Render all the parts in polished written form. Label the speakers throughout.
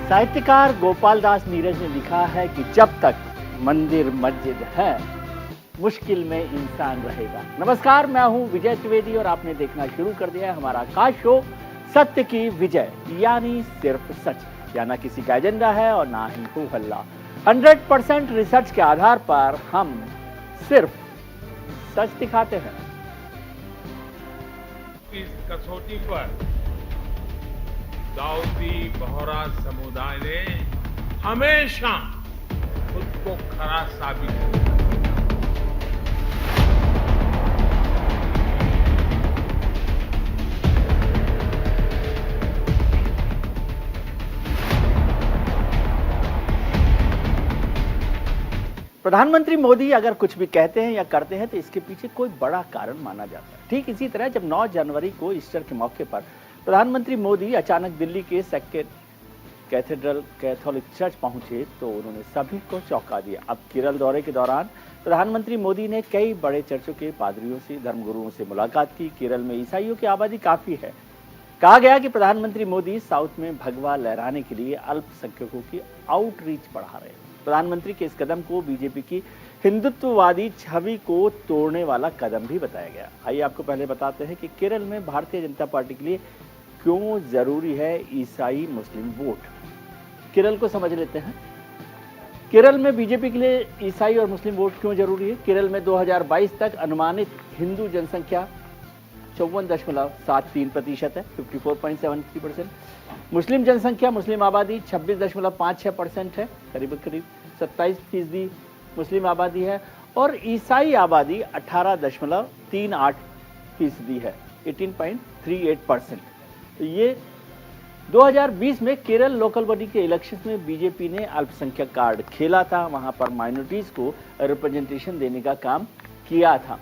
Speaker 1: साहित्यकार गोपाल दास नीरज ने लिखा है कि जब तक मंदिर मस्जिद है मुश्किल में इंसान रहेगा। नमस्कार, मैं हूं विजय त्रिवेदी और आपने देखना शुरू कर दिया है हमारा खास शो सत्य की विजय, यानी सिर्फ सच। या ना किसी का एजेंडा है और ना ही हो हल्ला। 100% रिसर्च के आधार पर हम सिर्फ सच दिखाते हैं।
Speaker 2: इस कसौटी पर दाऊदी बोहरा समुदाय ने हमेशा खुद को खरा साबित किया।
Speaker 1: प्रधानमंत्री मोदी अगर कुछ भी कहते हैं या करते हैं तो इसके पीछे कोई बड़ा कारण माना जाता है। ठीक इसी तरह जब 9 जनवरी को ईस्टर के मौके पर प्रधानमंत्री मोदी अचानक दिल्ली के सेक्रेड कैथेड्रल कैथोलिक चर्च पहुंचे तो उन्होंने सभी को चौंका दिया। अब केरल दौरे के दौरान प्रधानमंत्री मोदी ने कई बड़े चर्चों के पादरियों से, धर्मगुरुओं से मुलाकात की। केरल में ईसाइयों की आबादी काफी है। कहा गया कि प्रधानमंत्री मोदी साउथ में भगवा लहराने के लिए अल्पसंख्यकों की आउटरीच बढ़ा रहे हैं। प्रधानमंत्री के इस कदम को बीजेपी की हिंदुत्ववादी छवि को तोड़ने वाला कदम भी बताया गया। आइए आपको पहले बताते हैं कि केरल में भारतीय जनता पार्टी के लिए क्यों जरूरी है ईसाई मुस्लिम वोट। केरल को समझ लेते हैं। केरल में बीजेपी के लिए ईसाई और मुस्लिम वोट क्यों जरूरी है। केरल में 2022 तक अनुमानित हिंदू जनसंख्या 54.73% है, 54.73%। मुस्लिम जनसंख्या, मुस्लिम आबादी 26.56% है, करीब 27% मुस्लिम आबादी है। और ईसाई आबादी 18.38% है, 18.38%। तो ये 2020 में केरल लोकल बॉडी के इलेक्शंस में बीजेपी ने अल्पसंख्यक कार्ड खेला था। वहां पर माइनॉरिटीज को रिप्रेजेंटेशन देने का काम किया था।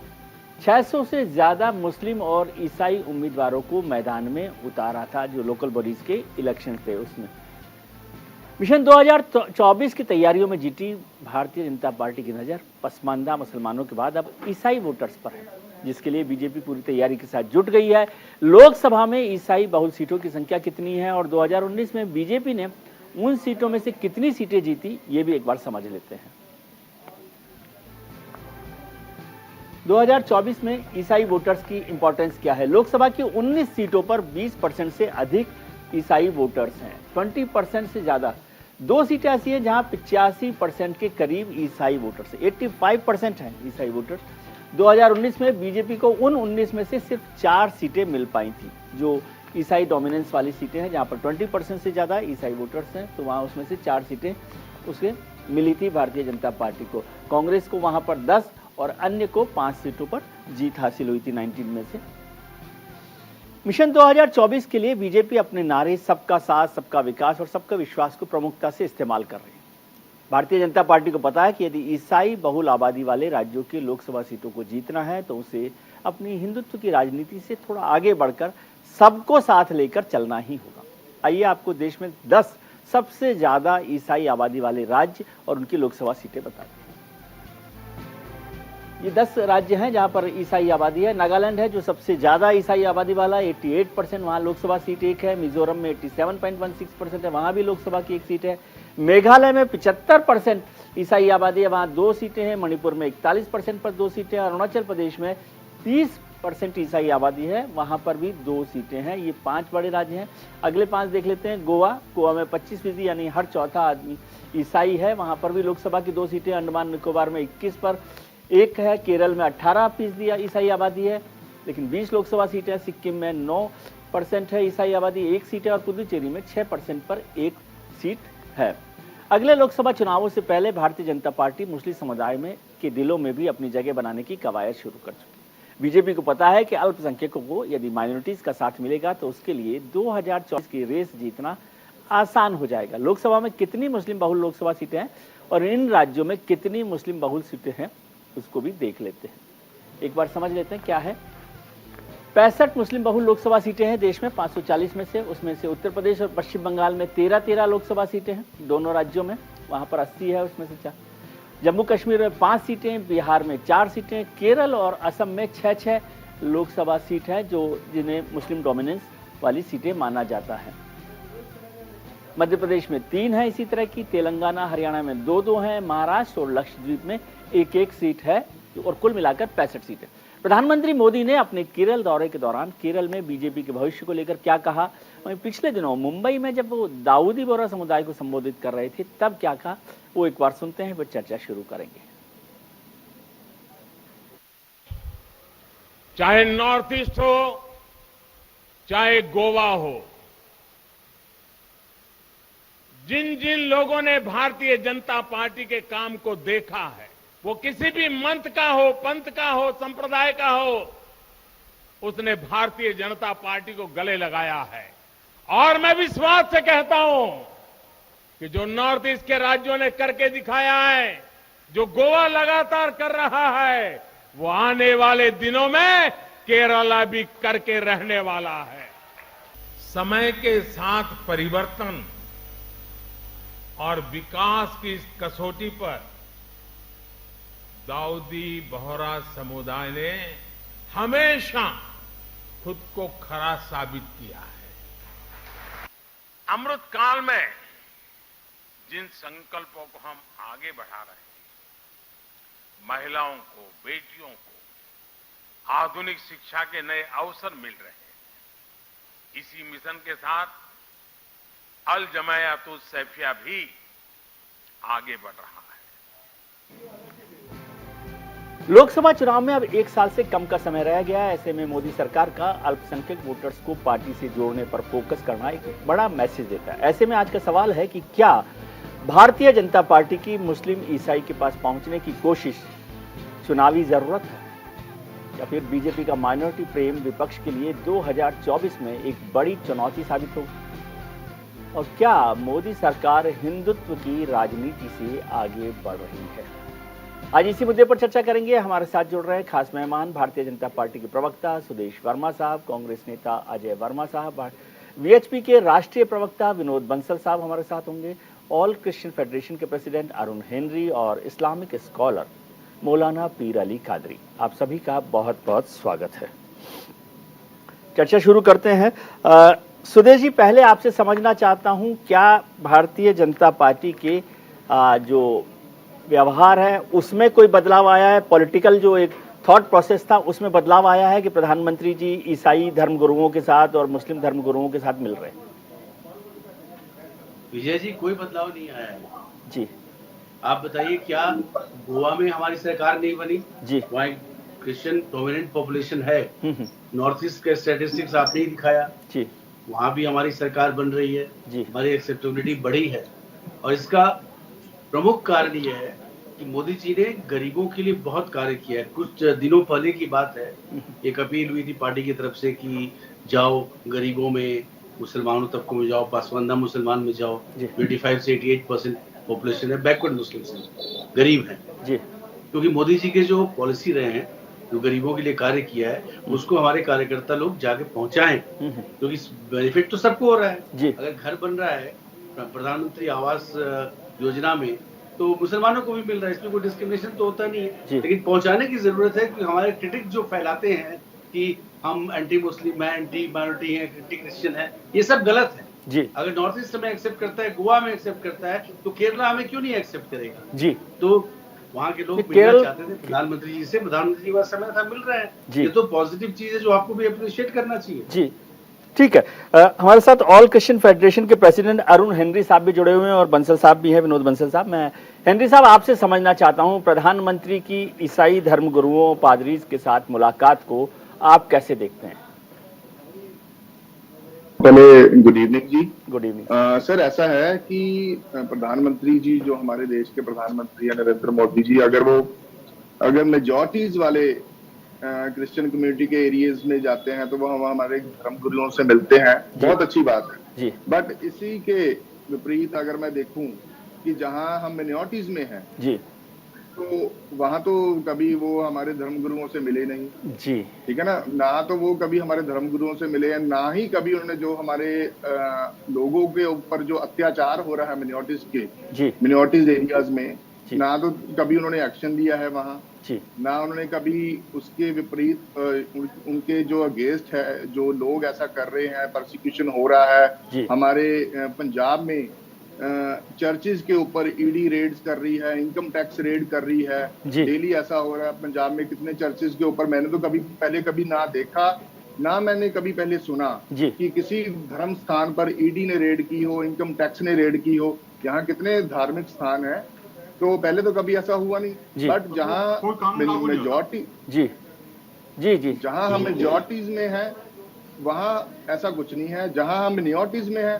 Speaker 1: 600 से ज्यादा मुस्लिम और ईसाई उम्मीदवारों को मैदान में उतारा था जो लोकल बॉडीज के इलेक्शन थे। उसमें मिशन 2024 की तैयारियों में जीती भारतीय जनता पार्टी की नजर पसमानदा मुसलमानों के बाद अब ईसाई वोटर्स पर है, जिसके लिए बीजेपी पूरी तैयारी के साथ जुट गई है। लोकसभा में ईसाई बहुल सीटों की संख्या कितनी है और 2019 में बीजेपी ने उन सीटों में से कितनी सीटें जीती, ये भी एक बार समझ लेते हैं। 2024 में ईसाई वोटर्स की इंपॉर्टेंस क्या है। लोकसभा की 19 सीटों पर 20% से अधिक ईसाई वोटर्स हैं, 20% से ज्यादा। 2 सीटें ऐसी हैं जहां 85% के करीब ईसाई वोटर्स हैं, 85% हैं ईसाई वोटर्स। 2019 में बीजेपी को उन 19 में से सिर्फ 4 सीटें मिल पाई थी जो ईसाई डोमिनेंस वाली सीटें हैं, जहां पर 20% से ज्यादा ईसाई वोटर्स हैं। तो वहां उसमें से 4 सीटें उसके मिली थी भारतीय जनता पार्टी को। कांग्रेस को वहां पर 10 और अन्य को 5 सीटों पर जीत हासिल हुई थी 19 में से। मिशन 2024 के लिए बीजेपी अपने नारे सबका साथ, सबका विकास और सबका विश्वास को प्रमुखता से इस्तेमाल कर रही है। भारतीय जनता पार्टी को पता है कि यदि ईसाई बहुल आबादी वाले राज्यों के लोकसभा सीटों को जीतना है तो उसे अपनी हिंदुत्व की राजनीति से थोड़ा आगे बढ़कर सबको साथ लेकर चलना ही होगा। आइए आपको देश में 10 सबसे ज्यादा ईसाई आबादी वाले राज्य और उनकी लोकसभा सीटें बताते हैं। ये 10 राज्य हैं जहां पर ईसाई आबादी है। नागालैंड है जो सबसे ज्यादा ईसाई आबादी वाला, 88%, वहां लोकसभा सीट एक है। मिजोरम में 87.16% है, वहां भी लोकसभा की एक सीट है। मेघालय में 75% ईसाई आबादी है, वहां 2 सीटें हैं। मणिपुर में 41% पर 2 सीटें। अरुणाचल प्रदेश में 30% ईसाई आबादी है, वहां पर भी 2 सीटें हैं। ये 5 बड़े राज्य हैं। अगले 5 देख लेते हैं। गोवा में 25% यानी हर चौथा आदमी ईसाई है, वहां पर भी लोकसभा की 2 सीटें। अंडमान निकोबार में 21 पर 1 है। केरल में 18% ईसाई आबादी है लेकिन 20 लोकसभा सीटें हैं। सिक्किम में 9% है ईसाई आबादी, 1 सीट है। और पुदुचेरी में 6% पर 1 सीट है। अगले लोकसभा चुनावों से पहले भारतीय जनता पार्टी मुस्लिम समुदाय में के दिलों में भी अपनी जगह बनाने की कवायद शुरू कर चुकी है। बीजेपी को पता है कि अल्पसंख्यकों को यदि माइनॉरिटीज का साथ मिलेगा तो उसके लिए 2024 की रेस जीतना आसान हो जाएगा। लोकसभा में कितनी मुस्लिम बहुल लोकसभा सीटें हैं और इन राज्यों में कितनी मुस्लिम बहुल सीटें हैं उसको भी देख लेते हैं। एक बार समझ लेते हैं क्या है। 65 मुस्लिम बहुल लोकसभा सीटें हैं देश में 540 में से। उसमें से उत्तर प्रदेश और पश्चिम बंगाल में 13 लोकसभा सीटें हैं दोनों राज्यों में, वहां पर 80 है उसमें से 4। जम्मू कश्मीर में 5 सीटें, बिहार में 4 सीटें, केरल और असम में 6 लोकसभा सीट है जो जिन्हें मुस्लिम डोमिनेंस वाली सीटें माना जाता है। मध्य प्रदेश में 3 है इसी तरह की, तेलंगाना हरियाणा में 2-2 हैं, महाराष्ट्र और लक्षद्वीप में 1-1 सीट है और कुल मिलाकर 65 सीटें। प्रधानमंत्री मोदी ने अपने केरल दौरे के दौरान केरल में बीजेपी के भविष्य को लेकर क्या कहा, वहीं पिछले दिनों मुंबई में जब वो दाऊदी बोहरा समुदाय को संबोधित कर रहे थे तब क्या कहा, वो एक बार सुनते हैं, फिर चर्चा शुरू करेंगे।
Speaker 2: चाहे नॉर्थ ईस्ट हो, चाहे गोवा हो, जिन जिन लोगों ने भारतीय जनता पार्टी के काम को देखा है, वो किसी भी मंत का हो, पंथ का हो, संप्रदाय का हो, उसने भारतीय जनता पार्टी को गले लगाया है। और मैं विश्वास से कहता हूं कि जो नॉर्थ ईस्ट के राज्यों ने करके दिखाया है, जो गोवा लगातार कर रहा है, वो आने वाले दिनों में केरला भी करके रहने वाला है। समय के साथ परिवर्तन और विकास की इस कसौटी पर दाऊदी बोहरा समुदाय ने हमेशा खुद को खरा साबित किया है। अमृत काल में जिन संकल्पों को हम आगे बढ़ा रहे हैं, महिलाओं को, बेटियों को आधुनिक शिक्षा के नए अवसर मिल रहे हैं, इसी मिशन के साथ अल जमायातुस सैफिया भी आगे बढ़ रहा है।
Speaker 1: लोकसभा चुनाव में अब 1 साल से कम का समय रह गया है। ऐसे में मोदी सरकार का अल्पसंख्यक वोटर्स को पार्टी से जोड़ने पर फोकस करना एक बड़ा मैसेज देता है। ऐसे में आज का सवाल है कि क्या भारतीय जनता पार्टी की मुस्लिम ईसाई के पास पहुंचने की कोशिश चुनावी जरूरत है या फिर बीजेपी का माइनॉरिटी प्रेम विपक्ष के लिए 2024 में एक बड़ी चुनौती साबित होगी? और क्या मोदी सरकार हिंदुत्व की राजनीति से आगे बढ़ रही है? आज इसी मुद्दे पर चर्चा करेंगे। हमारे साथ जुड़ रहे हैं खास मेहमान, भारतीय जनता पार्टी के प्रवक्ता सुदेश वर्मा साहब, कांग्रेस नेता अजय वर्मा साहब, वीएचपी के राष्ट्रीय प्रवक्ता विनोद बंसल साहब हमारे साथ होंगे, ऑल क्रिश्चियन फेडरेशन के प्रेसिडेंट अरुण हेनरी और इस्लामिक स्कॉलर मौलाना पीर अली कादरी। आप सभी का बहुत बहुत स्वागत है। चर्चा शुरू करते हैं। सुदेश जी, पहले आपसे समझना चाहता हूं, क्या भारतीय जनता पार्टी के जो व्यवहार है उसमें कोई बदलाव आया है? पॉलिटिकल जो एक थॉट प्रोसेस था उसमें बदलाव आया है कि प्रधानमंत्री जी ईसाई धर्मगुरुओं के साथ और मुस्लिम धर्मगुरुओं के साथ मिल रहे हैं?
Speaker 3: विजय जी, कोई बदलाव नहीं आया है
Speaker 1: जी।
Speaker 3: आप बताइए, क्या गोवा में हमारी सरकार नहीं बनी?
Speaker 1: जी।
Speaker 3: वहाँ क्रिश्चियन डोमिनेंट पॉपुलेशन है। नॉर्थ ईस्ट के स्टैटिस्टिक्स आपने ही दिखाया जी। वहाँ भी हमारी सरकार बन रही है जी। हमारी एक्सेप्टेबिलिटी बढ़ी है और इसका प्रमुख कारण यह है कि मोदी जी ने गरीबों के लिए बहुत कार्य किया है। कुछ दिनों पहले की बात है, एक अपील हुई थी पार्टी की तरफ से कि जाओ गरीबों में, मुसलमानों तबकों में जाओ, पासवानदा मुसलमान में जाओ। 25 से 88% पॉपुलेशन है बैकवर्ड मुस्लिम से, गरीब है जी। क्योंकि मोदी जी के जो पॉलिसी रहे हैं, जो गरीबों के लिए कार्य किया है, उसको हमारे कार्यकर्ता लोग जाके पहुंचाएं, क्योंकि बेनिफिट तो सबको हो रहा है जी। अगर घर बन रहा है प्रधानमंत्री आवास योजना में, तो मुसलमानों को भी मिल रहा है, इसमें कोई डिस्क्रिमिनेशन तो होता नहीं है। लेकिन पहुंचाने की जरूरत है, क्योंकि हमारे क्रिटिक जो फैलाते हैं कि हम एंटी मुस्लिम हैं, एंटी माइनॉरिटी हैं, एंटी क्रिश्चियन हैं, ये सब गलत है जी। अगर नॉर्थ ईस्ट में एक्सेप्ट करता है, गोवा में एक्सेप्ट करता है, तो केरला में क्यों नहीं एक्सेप्ट करेगा जी? तो वहाँ के लोग मिलना चाहते थे प्रधानमंत्री जी से, प्रधानमंत्री जी का समय था, मिल रहा है जी। ये तो पॉजिटिव चीज है जो आपको भी अप्रिशिएट करना चाहिए
Speaker 1: जी। ठीक है। हमारे साथ ऑल क्रिश्चियन फेडरेशन के प्रेसिडेंट अरुण हेनरी साहब भी जुड़े हुए हैं और बंसल साहब भी हैं, विनोद बंसल साहब। मैं हेनरी साहब आपसे समझना चाहता हूं, प्रधानमंत्री की ईसाई धर्मगुरुओं, पादरीज के साथ मुलाकात को आप कैसे देखते हैं?
Speaker 4: पहले गुड इवनिंग जी।
Speaker 1: गुड इवनिंग
Speaker 4: सर, ऐसा है कि प्रधानमंत्री जी जो हमारे देश के प्रधानमंत्री हैं नरेंद्र मोदी जी, अगर मेजॉरिटीज वाले क्रिश्चियन कम्युनिटी के एरियाज में जाते हैं तो वो हम हमारे धर्मगुरुओं से मिलते हैं, बहुत अच्छी बात है जी। बट इसी के विपरीत अगर मैं देखूं कि जहां हम मिनॉरिटीज में हैं जी, तो वहां तो कभी वो हमारे धर्मगुरुओं से मिले नहीं जी, ठीक है ना तो वो कभी हमारे धर्मगुरुओं से मिले हैं, ना ही कभी उन्होंने जो हमारे लोगों के ऊपर जो अत्याचार हो रहा है मिनॉरिटीज के, मिनॉरिटीज एरियाज में, ना तो कभी उन्होंने एक्शन लिया है वहाँ
Speaker 1: जी।
Speaker 4: ना उन्होंने कभी उसके विपरीत उनके जो अगेंस्ट है, जो लोग ऐसा कर रहे हैं, परसिक्यूशन हो रहा है हमारे पंजाब में, चर्चिज के ऊपर ईडी रेड्स कर रही है, इनकम टैक्स रेड कर रही है, डेली ऐसा हो रहा है पंजाब में। कितने चर्चिज के ऊपर मैंने तो कभी ना देखा, ना मैंने कभी पहले सुना कि किसी धर्म स्थान पर ईडी ने रेड की हो, इनकम टैक्स ने रेड की हो। यहाँ कितने धार्मिक स्थान है, तो पहले तो कभी ऐसा हुआ नहीं। बट जहाँ मेजॉरिटी जहाँ हम मेजॉरिटीज में है वहाँ ऐसा कुछ नहीं है। जहाँ हम मिनॉरिटीज में है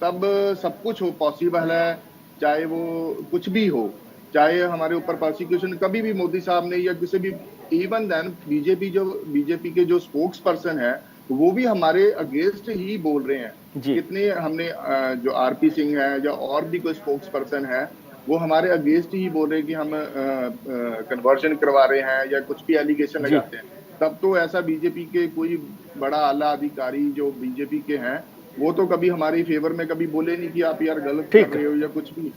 Speaker 4: तब सब कुछ हो पॉसिबल है, चाहे वो कुछ भी हो, चाहे हमारे ऊपर प्रोसिक्यूशन कभी भी मोदी साहब ने या किसी भी, इवन देन बीजेपी के जो स्पोक्स पर्सन है वो भी हमारे अगेंस्ट ही बोल रहे हैं। कितने हमने जो आरपी सिंह है या और भी कोई स्पोक्स पर्सन है वो हमारे अगेंस्ट ही बोल रहे हैं कि हम कन्वर्जन करवा रहे हैं या कुछ भी एलिगेशन लगाते हैं। तब तो ऐसा बीजेपी के कोई बड़ा आला अधिकारी जो बीजेपी के हैं वो तो कभी हमारे फेवर में कभी बोले नहीं कि आप यार गलत कर रहे हो या कुछ भी।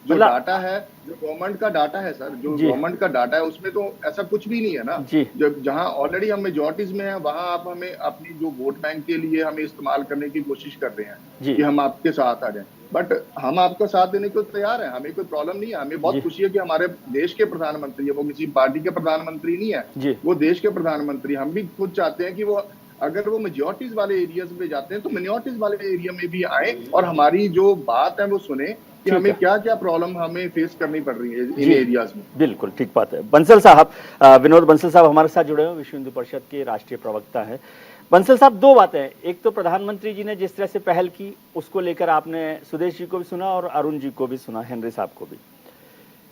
Speaker 4: जो डाटा है, जो गवर्नमेंट का डाटा है सर, जो गवर्नमेंट का डाटा है उसमें तो ऐसा कुछ भी नहीं है ना। जब जहां ऑलरेडी हम मेजॉरिटीज में है वहां आप हमें अपनी जो वोट बैंक के लिए हमें इस्तेमाल करने की कोशिश कर रहे हैं कि हम आपके साथ आ जाएं। बट हम आपका साथ देने को तैयार है, हमें कोई प्रॉब्लम नहीं है। हमें बहुत खुशी है कि हमारे देश के प्रधानमंत्री है, वो किसी पार्टी के प्रधानमंत्री नहीं है, वो देश के प्रधानमंत्री। हम भी खुद चाहते हैं कि वो अगर वो मेजॉरिटीज वाले एरियाज में जाते हैं तो मिनॉरिटीज वाले एरिया में भी आए और हमारी जो बात है वो सुने कि हमें क्या क्या प्रॉब्लम हमें फेस करनी पड़ रही है इन एरियाज में।
Speaker 1: बिल्कुल ठीक बात है। बंसल साहब, विनोद बंसल साहब हमारे साथ जुड़े हुए, विश्व हिंदू परिषद के राष्ट्रीय प्रवक्ता है। बंसल साहब, दो बातें हैं। एक तो प्रधानमंत्री जी ने जिस तरह से पहल की उसको लेकर आपने सुदेश जी को भी सुना और अरुण जी को भी सुना, हेनरी साहब को भी।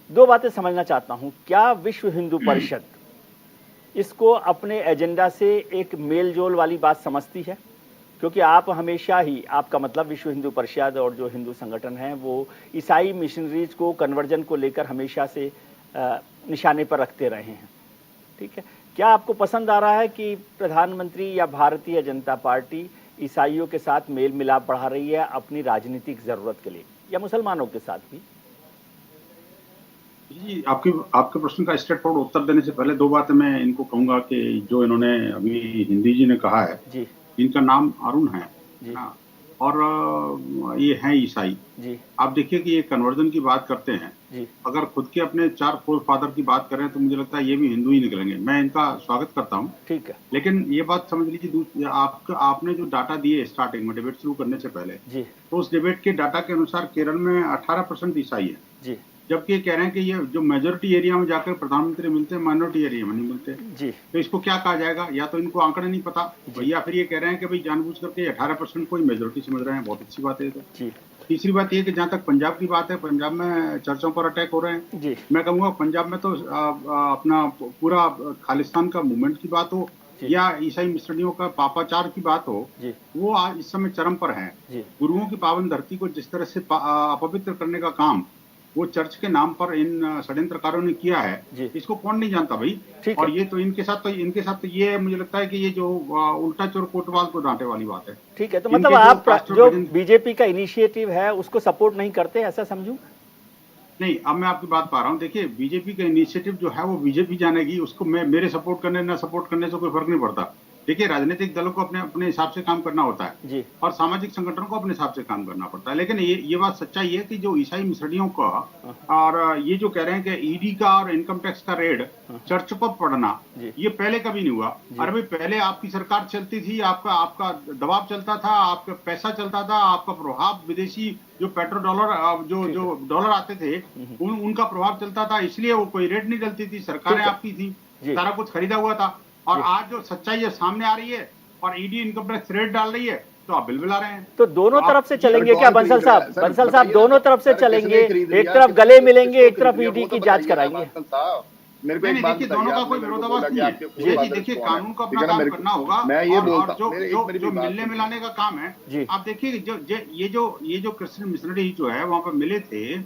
Speaker 1: दो बातें समझना चाहता हूं, क्या विश्व हिंदू परिषद इसको अपने एजेंडा से एक मेल जोल वाली बात समझती है? क्योंकि आप हमेशा ही, आपका मतलब विश्व हिंदू परिषद और जो हिंदू संगठन हैं वो ईसाई मिशनरीज को, कन्वर्जन को लेकर हमेशा से निशाने पर रखते रहे हैं, ठीक है। क्या आपको पसंद आ रहा है कि प्रधानमंत्री या भारतीय जनता पार्टी ईसाइयों के साथ मेल मिलाप बढ़ा रही है अपनी राजनीतिक जरूरत के लिए, या मुसलमानों के साथ भी?
Speaker 5: जी, आपके प्रश्न का स्ट्रेट फॉरवर्ड उत्तर देने से पहले दो बातें मैं इनको कहूंगा कि जो इन्होंने अभी हिंदी जी ने कहा है जी, इनका नाम अरुण है ना, और ये हैं ईसाई जी। आप देखिए कि ये कन्वर्जन की बात करते हैं जी। अगर खुद के अपने 4 फोर फादर की बात करें तो मुझे लगता है ये भी हिंदू ही निकलेंगे। मैं इनका स्वागत करता हूँ, ठीक है। लेकिन ये बात समझ लीजिए, आपने जो डाटा दिए स्टार्टिंग में डिबेट शुरू करने से पहले जी, तो उस डिबेट के डाटा के अनुसार केरल में 18% ईसाई है जी, जबकि ये कह रहे हैं कि ये जो मेजोरिटी एरिया में जाकर प्रधानमंत्री मिलते हैं, माइनॉरिटी एरिया में नहीं मिलते जी। तो इसको क्या कहा जाएगा? या तो इनको आंकड़े नहीं पता, या फिर ये कह रहे हैं कि भाई जानबूझ करके 18% को ही मेजोरिटी समझ रहे हैं। बहुत अच्छी बात है। तो तीसरी बात ये कि जहाँ तक पंजाब की बात है, पंजाब में चर्चों पर अटैक हो रहे हैं जी। मैं कहूँगा पंजाब में तो अपना पूरा खालिस्तान का मूवमेंट की बात हो या ईसाई मिशनरियों का पापाचार की बात हो, वो आज इस समय चरम पर है। गुरुओं की पावन धरती को जिस तरह से अपवित्र करने का काम वो चर्च के नाम पर इन षड्यंत्रकारों ने किया है, इसको कौन नहीं जानता भाई। और ये तो इनके साथ तो ये मुझे लगता है कि ये जो उल्टा चोर कोतवाल को डांटे वाली बात है। ठीक है, तो मतलब आप जो बीजेपी का इनिशिएटिव है उसको सपोर्ट नहीं करते, ऐसा समझूं? नहीं, अब मैं आपकी बात पा रहा हूँ। देखिए, बीजेपी का इनिशिएटिव जो है वो बीजेपी जानेगी, उसको मेरे सपोर्ट करने ना सपोर्ट करने से कोई फर्क नहीं पड़ता। देखिए, राजनीतिक दलों को अपने अपने हिसाब से काम करना होता है जी, और सामाजिक संगठनों को अपने हिसाब से काम करना पड़ता है। लेकिन ये बात सच्चाई है कि जो ईसाई मिशनरियों का और ये जो कह रहे हैं कि ईडी का और इनकम टैक्स का रेड चर्च पर पड़ना, ये पहले कभी नहीं हुआ। अरे भाई, पहले आपकी सरकार चलती थी, आपका दबाव चलता था, आपका पैसा चलता था, आपका प्रभाव, विदेशी जो पेट्रो डॉलर जो डॉलर आते थे उनका प्रभाव चलता था, इसलिए वो कोई रेड नहीं डलती थी, सरकारें आपकी थी, सारा कुछ खरीदा हुआ था। और आज जो सच्चाई है सामने आ रही है और ईडी इनकम टैक्स रेट डाल रही है, तो आप बिल आ रहे हैं। तो दोनों तरफ से चलेंगे क्या बंसल साहब? दोनों तरफ से चलेंगे, एक तरफ गले मिलेंगे, एक तरफ ईडी की जांच कराएंगे। मेरे को एक बात बताइए, दोनों का कोई विरोधाभास नहीं है जी। देखिए, कानून को अपना काम करना होगा, मैं ये बोलता हूं, जो मिलने मिलाने का काम है जी। आप देखिए, ये जो क्रिश्चियन मिशनरी जो है वहाँ पर मिले थे,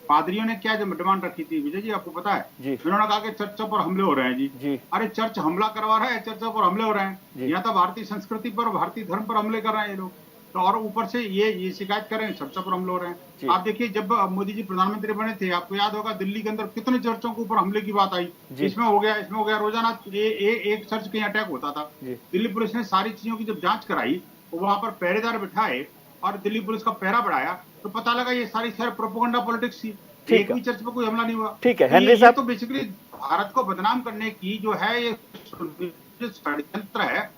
Speaker 5: पादरियों ने क्या डिमांड रखी थी विजय जी, आपको पता है? उन्होंने कहा कि चर्चों पर हमले हो रहे हैं जी। अरे चर्च हमला करवा रहा है, चर्चों पर हमले हो रहे हैं, यहाँ तो भारतीय संस्कृति पर, भारतीय धर्म पर हमले कर रहे हैं ये लोग। तो और ऊपर से ये शिकायत कर रहे हैं, चर्चा पर हमले हो रहे हैं। आप देखिए, जब मोदी जी प्रधानमंत्री बने थे, आपको याद होगा दिल्ली के अंदर कितने चर्चों के ऊपर हमले की बात आई, इसमें हो गया, रोजाना एक चर्च कहीं अटैक होता था। दिल्ली पुलिस ने सारी चीजों की जब जांच कराई, तो वहां पर पहरेदार बिठाए और दिल्ली पुलिस का पहरा बढ़ाया, तो पता लगा ये सारी प्रोपेगेंडा पॉलिटिक्स थी। एक भी चर्च पर कोई हमला नहीं हुआ।
Speaker 1: ठीक है हेनरी साहब,
Speaker 5: तो बेसिकली भारत को बदनाम करने की जो है ये षड्यंत्र है।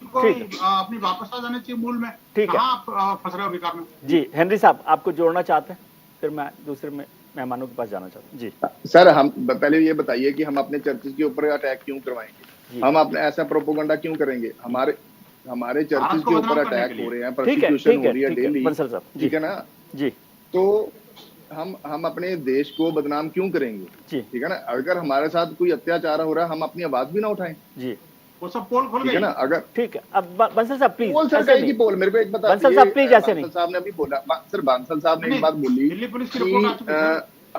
Speaker 5: अपनी वापस आ जाने चाहिए मूल में।
Speaker 1: ठीक है,
Speaker 5: आप फंस रहे हो विकार में।
Speaker 1: जी हेनरी साहब, आपको जोड़ना चाहते हैं, फिर मैं दूसरे मेहमानों के पास जाना चाहता हूँ। जी
Speaker 4: सर, हम पहले ये बताइए कि हम अपने चर्चेज के ऊपर अटैक क्यों करवाएंगे? हम अपने ऐसा प्रोपोगंडा क्यों करेंगे? हमारे चर्चेज के ऊपर अटैक हो रहे हैं, प्रोसिक्यूशन हो रही है डेली, ठीक है ना जी। तो हम अपने देश को बदनाम क्यों करेंगे? ठीक है ना। अगर हमारे साथ कोई अत्याचार हो रहा है, हम अपनी आवाज भी ना उठाएं
Speaker 1: जी।
Speaker 5: वो सब पोल खोल
Speaker 4: ठीक है ना। अगर
Speaker 1: ठीक है, अब बंसल साहब प्लीज,
Speaker 4: पोल सर कहेगी पोल, मेरे को एक बता,
Speaker 1: बंसल साहब प्लीज ऐसे नहीं।
Speaker 4: साहब ने अभी बोला, सर बांसल साहब ने एक बात बोली,
Speaker 5: दिल्ली पुलिस की रिपोर्ट आ चुकी है,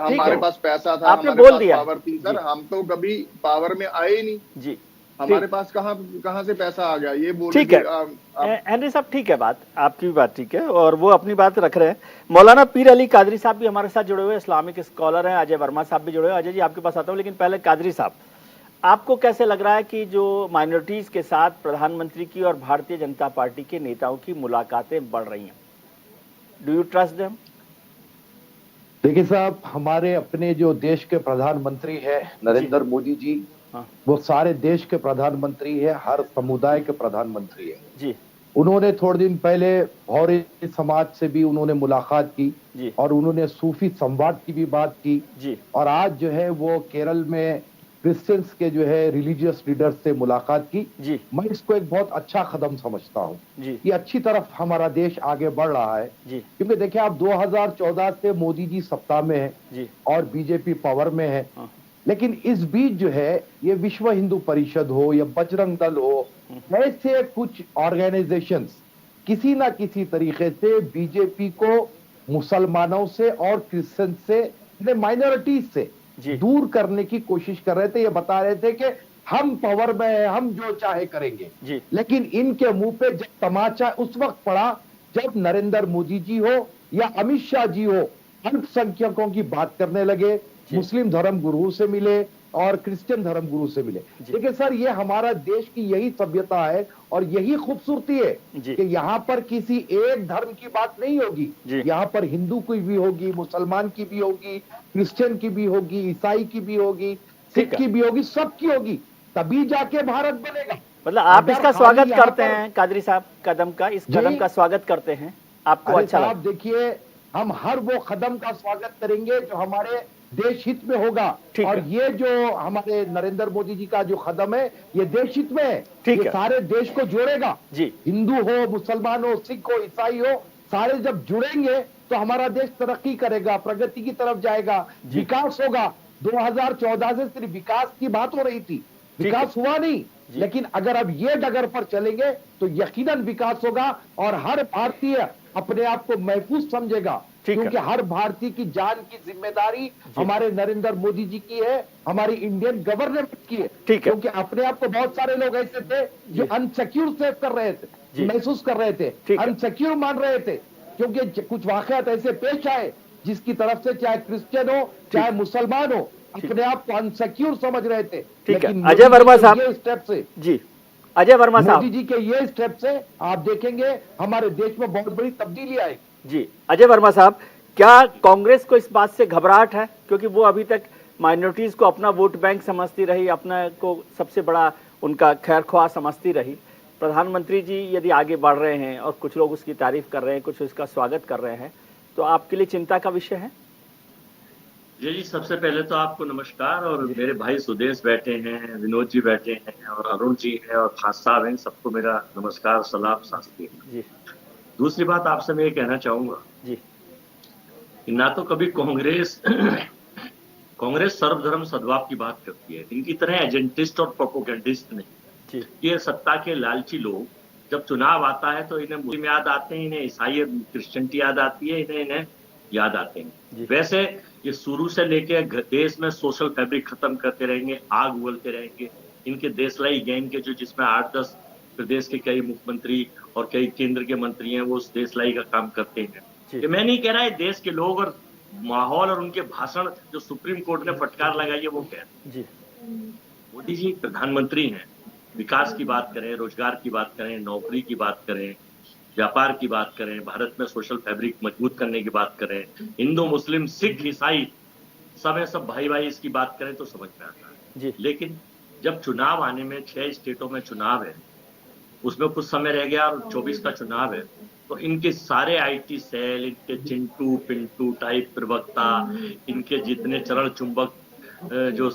Speaker 4: हमारे पास पैसा था,
Speaker 1: आपने बोल दिया,
Speaker 4: पावर थी। सर हम तो कभी पावर में आए ही नहीं
Speaker 1: जी,
Speaker 4: हमारे पास कहाँ से पैसा आ गया, ये बोल।
Speaker 1: ठीक है हेनरी साहब, ठीक है, बात आपकी भी बात ठीक है, और वो अपनी बात रख रहे हैं। मौलाना पीर अली कादरी साहब भी हमारे साथ जुड़े हुए, इस्लामिक स्कॉलर हैं। अजय वर्मा साहब भी जुड़े हुए। अजय जी, आपके पास आता हूँ, लेकिन पहले कादरी साहब, आपको कैसे लग रहा है कि जो माइनॉरिटीज के साथ प्रधानमंत्री की और भारतीय जनता पार्टी के नेताओं की मुलाकातें बढ़ रही हैं? Do you trust them?
Speaker 6: देखिए साहब, हमारे अपने जो देश के प्रधानमंत्री है नरेंद्र मोदी जी, वो सारे देश के प्रधानमंत्री है, हर समुदाय के प्रधानमंत्री है जी। उन्होंने थोड़े दिन पहले भौरे समाज से भी उन्होंने मुलाकात की जी, और उन्होंने सूफी संवाद की भी बात की जी। और आज जो है वो केरल में क्रिश्चियंस के जो है रिलीजियस लीडर्स से मुलाकात की जी। मैं इसको एक बहुत अच्छा कदम समझता हूँ जी। ये अच्छी तरफ हमारा देश आगे बढ़ रहा है जी। क्योंकि देखिए, आप 2014 से मोदी जी सत्ता में है जी, और बीजेपी पावर में है, लेकिन इस बीच जो है ये विश्व हिंदू परिषद हो या बजरंग दल हो, ऐसे कुछ ऑर्गेनाइजेशंस किसी ना किसी तरीके से बीजेपी को मुसलमानों से और क्रिश्चियन से, माइनॉरिटीज से दूर करने की कोशिश कर रहे थे। ये बता रहे थे कि हम पावर में है, हम जो चाहे करेंगे जी। लेकिन इनके मुंह पे जब तमाचा उस वक्त पड़ा जब नरेंद्र मोदी जी हो या अमित शाह जी हो अल्पसंख्यकों की बात करने लगे, मुस्लिम धर्म गुरु से मिले और क्रिश्चियन धर्म गुरु से मिले। देखिए सर, ये हमारा देश की यही सभ्यता है और यही खूबसूरती है कि यहाँ पर किसी एक धर्म की बात नहीं होगी, यहाँ पर हिंदू की भी होगी, मुसलमान की भी होगी, क्रिश्चियन की भी होगी, ईसाई की भी होगी, सिख की भी होगी, सबकी होगी, तभी जाके भारत बनेगा।
Speaker 1: मतलब आप इसका स्वागत करते हैं कादरी साहब, कदम का स्वागत करते हैं, आपको अच्छा लगा?
Speaker 6: देखिए, हम हर वो कदम का स्वागत करेंगे जो हमारे देश हित में होगा, और ये जो हमारे नरेंद्र मोदी जी का जो कदम है ये देश हित में है, ये सारे देश को जोड़ेगा जी। हिंदू हो, मुसलमान हो, सिख हो, ईसाई हो, सारे जब जुड़ेंगे तो हमारा देश तरक्की करेगा, प्रगति की तरफ जाएगा, विकास होगा। 2014 से सिर्फ विकास की बात हो रही थी, विकास हुआ नहीं, लेकिन अगर अब ये डगर पर चलेंगे तो यकीनन विकास होगा और हर भारतीय अपने आप को महफूज समझेगा, क्योंकि हर भारतीय की जान की जिम्मेदारी हमारे नरेंद्र मोदी जी की है, हमारी इंडियन गवर्नमेंट की है। क्योंकि अपने आप को बहुत सारे लोग ऐसे थे जो अनसिक्योर से कर रहे थे, महसूस कर रहे थे, अनसिक्योर मान रहे थे, क्योंकि कुछ वाकयात ऐसे पेश आए जिसकी तरफ से चाहे क्रिश्चियन हो चाहे मुसलमान हो, अपने आप को अनसिक्योर समझ रहे थे।
Speaker 1: लेकिन अजय वर्मा साहब,
Speaker 6: ये स्टेप से
Speaker 1: जी, अजय वर्मा साहब,
Speaker 6: मोदी जी के ये स्टेप से आप देखेंगे हमारे देश में बहुत बड़ी तब्दीली आएगी
Speaker 1: जी। अजय वर्मा साहब, क्या कांग्रेस को इस बात से घबराहट है, क्योंकि वो अभी तक माइनॉरिटीज को अपना वोट बैंक समझती रही, अपना को सबसे बड़ा उनका खैरख्वाह समझती रही। प्रधानमंत्री जी यदि आगे बढ़ रहे हैं और कुछ लोग उसकी तारीफ कर रहे हैं, कुछ उसका स्वागत कर रहे हैं, तो आपके लिए चिंता का विषय है?
Speaker 7: जी, सबसे पहले तो आपको नमस्कार, और मेरे भाई सुदेश बैठे हैं, विनोद जी बैठे हैं, और अरुण जी हैं, और खास साहब हैं, सबको मेरा नमस्कार, सलाम, शास्त्री जी। दूसरी बात आपसे मैं ये कहना चाहूंगा जी कि ना तो कभी कांग्रेस सर्वधर्म सद्भाव की बात करती है, इनकी तरह एजेंटिस्ट और प्रोपोगेंडिस्ट नहीं। ये सत्ता के लालची लोग, जब चुनाव आता है तो इन्हें मुस्लिम याद आते हैं, इन्हें ईसाई क्रिश्चियनिटी याद आती है, इन्हें याद आते हैं। वैसे ये शुरू से लेके देश में सोशल फैब्रिक खत्म करते रहेंगे, आग उगलते रहेंगे। इनके देशलाई गैंग के जो जिसमें 8-10 प्रदेश के कई मुख्यमंत्री और कई केंद्र के मंत्री हैं, वो उस देशलाई का काम करते हैं। कि मैं नहीं कह रहा है देश के लोग और माहौल और उनके भाषण जो सुप्रीम कोर्ट ने फटकार लगाई है वो कह रहे हैं। मोदी जी प्रधानमंत्री हैं, विकास की बात करें, रोजगार की बात करें, नौकरी की बात करें, व्यापार की बात करें, भारत में सोशल फैब्रिक मजबूत करने की बात करें, हिंदू मुस्लिम सिख ईसाई सब भाई भाई इसकी बात करें तो समझ में आता है। लेकिन जब चुनाव आने में 6 स्टेटों में चुनाव है, उसमें कुछ समय रह गया और 24 का चुनाव है, तो इनके सारे आईटी सेल, इनके चिंटू पिंटू टाइप प्रवक्ता, इनके जितने चरण चुंबक जो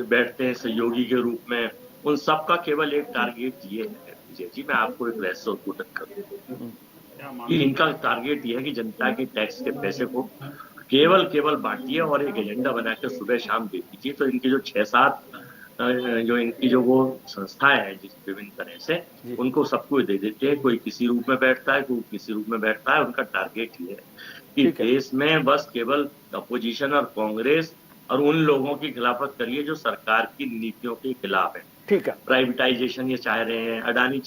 Speaker 7: बैठते हैं सहयोगी के रूप में, उन सबका केवल एक टारगेट ये है विजय जी, मैं आपको एक रहस्य उद्घाटन करूं कि इनका टारगेट ये है कि जनता के टैक्स के पैसे को केवल बांटिए और एक एजेंडा बनाकर सुबह शाम दे दीजिए। तो इनकी जो 6-7 जो इनकी जो वो संस्थाएं हैं जिस विभिन्न तरह से उनको सबको दे देते हैं, कोई किसी रूप में बैठता है, कोई किसी रूप में बैठता है। उनका टारगेट ये है कि देश में बस केवल अपोजिशन और कांग्रेस और उन लोगों की खिलाफत करिए जो सरकार की नीतियों के खिलाफ है।
Speaker 1: ठीक है,
Speaker 7: प्राइवेटाइजेशन ये चाह रहे हैं, अडानी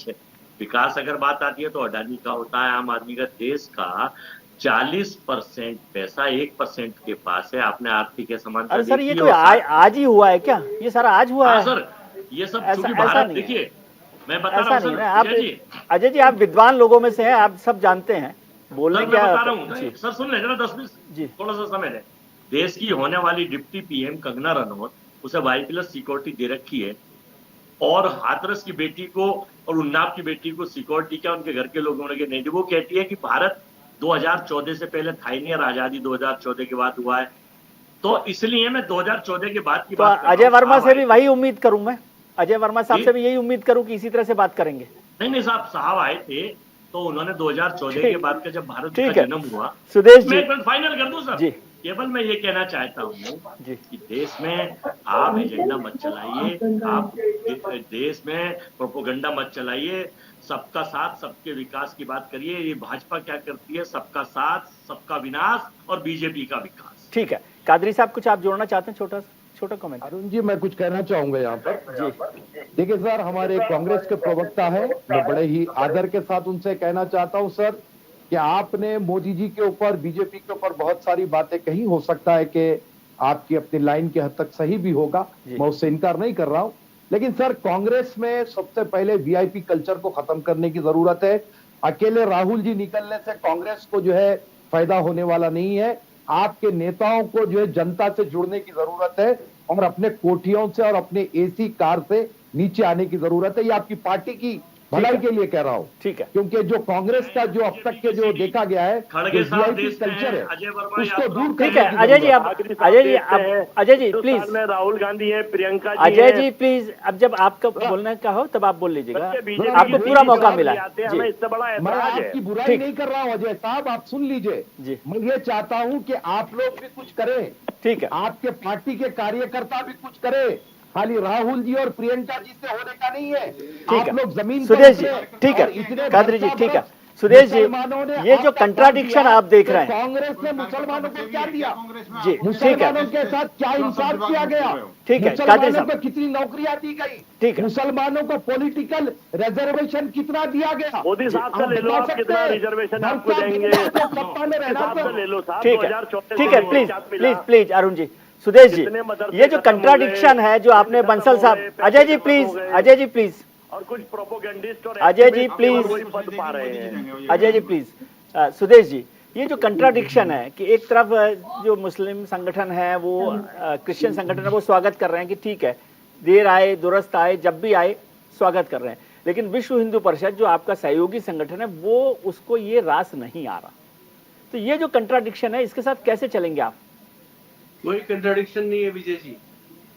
Speaker 7: विकास अगर बात आती है तो अडानी का होता है, आम आदमी का। देश का 40% पैसा 1% के पास है। आपने आर्थिक समानता।
Speaker 1: अरे सर ये कोई आज ही हुआ है क्या? ये सारा आज हुआ है
Speaker 7: सर? ये सब चूंकि भारत, देखिए मैं बता रहा हूँ
Speaker 1: आप अजय जी, आप विद्वान लोगों में से हैं, आप सब जानते हैं, बोलने क्या
Speaker 7: बता रहा हूँ सर। सुन ले जरा 10-20 थोड़ा सा समय है। देश की होने वाली डिप्टी पीएम कंगना रनौत, उसे वाई+ सिक्योरिटी दे रखी है और हाथरस की बेटी को और उन्नाव की बेटी को सिक्योरिटी क्या उनके घर के लोगों ने नहीं दी। वो कहती है कि भारत 2014 से पहले था ही नहीं और आजादी 2014 के बाद हुआ है। तो इसलिए मैं 2014 के बाद की बात
Speaker 1: अजय वर्मा से भी वही उम्मीद करूं, मैं अजय वर्मा साहब से भी यही उम्मीद करूं कि इसी तरह से बात करेंगे।
Speaker 7: नहीं साहब आए थे तो उन्होंने 2014 के बाद का जब भारत का जन्म हुआ,
Speaker 1: सुदेश जी
Speaker 7: मैं फाइनल कर दूं सर। केवल मैं ये कहना चाहता हूँ कि देश में आप एजेंडा मत चलाइए, आप देश में प्रोपोगंडा मत चलाइए, सबका साथ सबके विकास की बात करिए। ये भाजपा क्या करती है? सबका साथ सबका विनाश और बीजेपी का विकास।
Speaker 1: ठीक है, कादरी साहब कुछ आप जोड़ना चाहते हैं? छोटा कमेंट।
Speaker 6: अरुण जी मैं कुछ कहना चाहूंगा यहाँ पर जी। देखिए सर, हमारे कांग्रेस के प्रवक्ता है, मैं बड़े ही आदर के साथ उनसे कहना चाहता हूँ सर कि आपने मोदी जी के ऊपर, बीजेपी के ऊपर बहुत सारी बातें कही। हो सकता है कि आपकी अपनी लाइन के हद तक सही भी होगा, मैं उससे इनकार नहीं कर रहा हूं, लेकिन सर कांग्रेस में सबसे पहले वीआईपी कल्चर को खत्म करने की जरूरत है। अकेले राहुल जी निकलने से कांग्रेस को जो है फायदा होने वाला नहीं है। आपके नेताओं को जो है जनता से जुड़ने की जरूरत है और अपने कोठियों से और अपने एसी कार से नीचे आने की जरूरत है। ये आपकी पार्टी की भलाई के लिए कह रहा हूँ।
Speaker 1: ठीक है,
Speaker 6: क्योंकि जो कांग्रेस का जो अब तक के जो देखा गया है कल्चर है उसको दूर।
Speaker 1: ठीक है अजय जी प्लीज।
Speaker 8: राहुल गांधी है, प्रियंका जी,
Speaker 1: अजय जी प्लीज, अब जब आपका बोलने का हो तब आप बोल लीजिएगा, आपको पूरा मौका मिला।
Speaker 8: इससे बड़ा
Speaker 6: मैं आपकी बुराई नहीं कर रहा हूँ अजय साहब, आप सुन लीजिए। मैं ये चाहता हूँ कि आप लोग भी कुछ करें।
Speaker 1: ठीक है,
Speaker 6: आपके पार्टी के कार्यकर्ता भी कुछ करें, खाली राहुल जी और प्रियंका जी से होने का नहीं है। आप लोग जमीन
Speaker 1: सुदेश जी, ठीक है, कादरी जी, ठीक है, सुदेश जी, ये जो कंट्राडिक्शन आप देख रहे हैं,
Speaker 6: कांग्रेस ने मुसलमानों को क्या दिया
Speaker 1: जी,
Speaker 6: मुसलमानों के साथ क्या इंसाफ किया गया,
Speaker 1: ठीक है, कादरी साहब
Speaker 6: को कितनी नौकरियां दी गई,
Speaker 1: ठीक है,
Speaker 6: मुसलमानों को पॉलिटिकल रिजर्वेशन कितना दिया गया।
Speaker 8: मोदी साहब से ले लो, आप कितना रिजर्वेशन आपको देंगे,
Speaker 6: सत्ता में रहना
Speaker 8: ले लो साहब।
Speaker 1: ठीक है, प्लीज अरुण जी, सुदेश जी, ये जो कंट्राडिक्शन है जो आपने बंसल साहब, अजय जी प्लीज,
Speaker 8: और कुछ प्रोपोगेंडिस्ट और
Speaker 1: अजय जी प्लीज,
Speaker 8: पा रहे हैं।
Speaker 1: अजय जी प्लीज, सुदेश जी, ये जो कंट्राडिक्शन है कि एक तरफ जो मुस्लिम संगठन है वो क्रिश्चियन संगठन है वो स्वागत कर रहे हैं कि ठीक है, देर आए दुरुस्त आए, जब भी आए स्वागत कर रहे हैं, लेकिन विश्व हिंदू परिषद जो आपका सहयोगी संगठन है वो उसको ये रास नहीं आ रहा। तो ये जो कंट्राडिक्शन है इसके साथ कैसे चलेंगे आप?
Speaker 3: कोई कंट्राडिक्शन नहीं है विजय जी,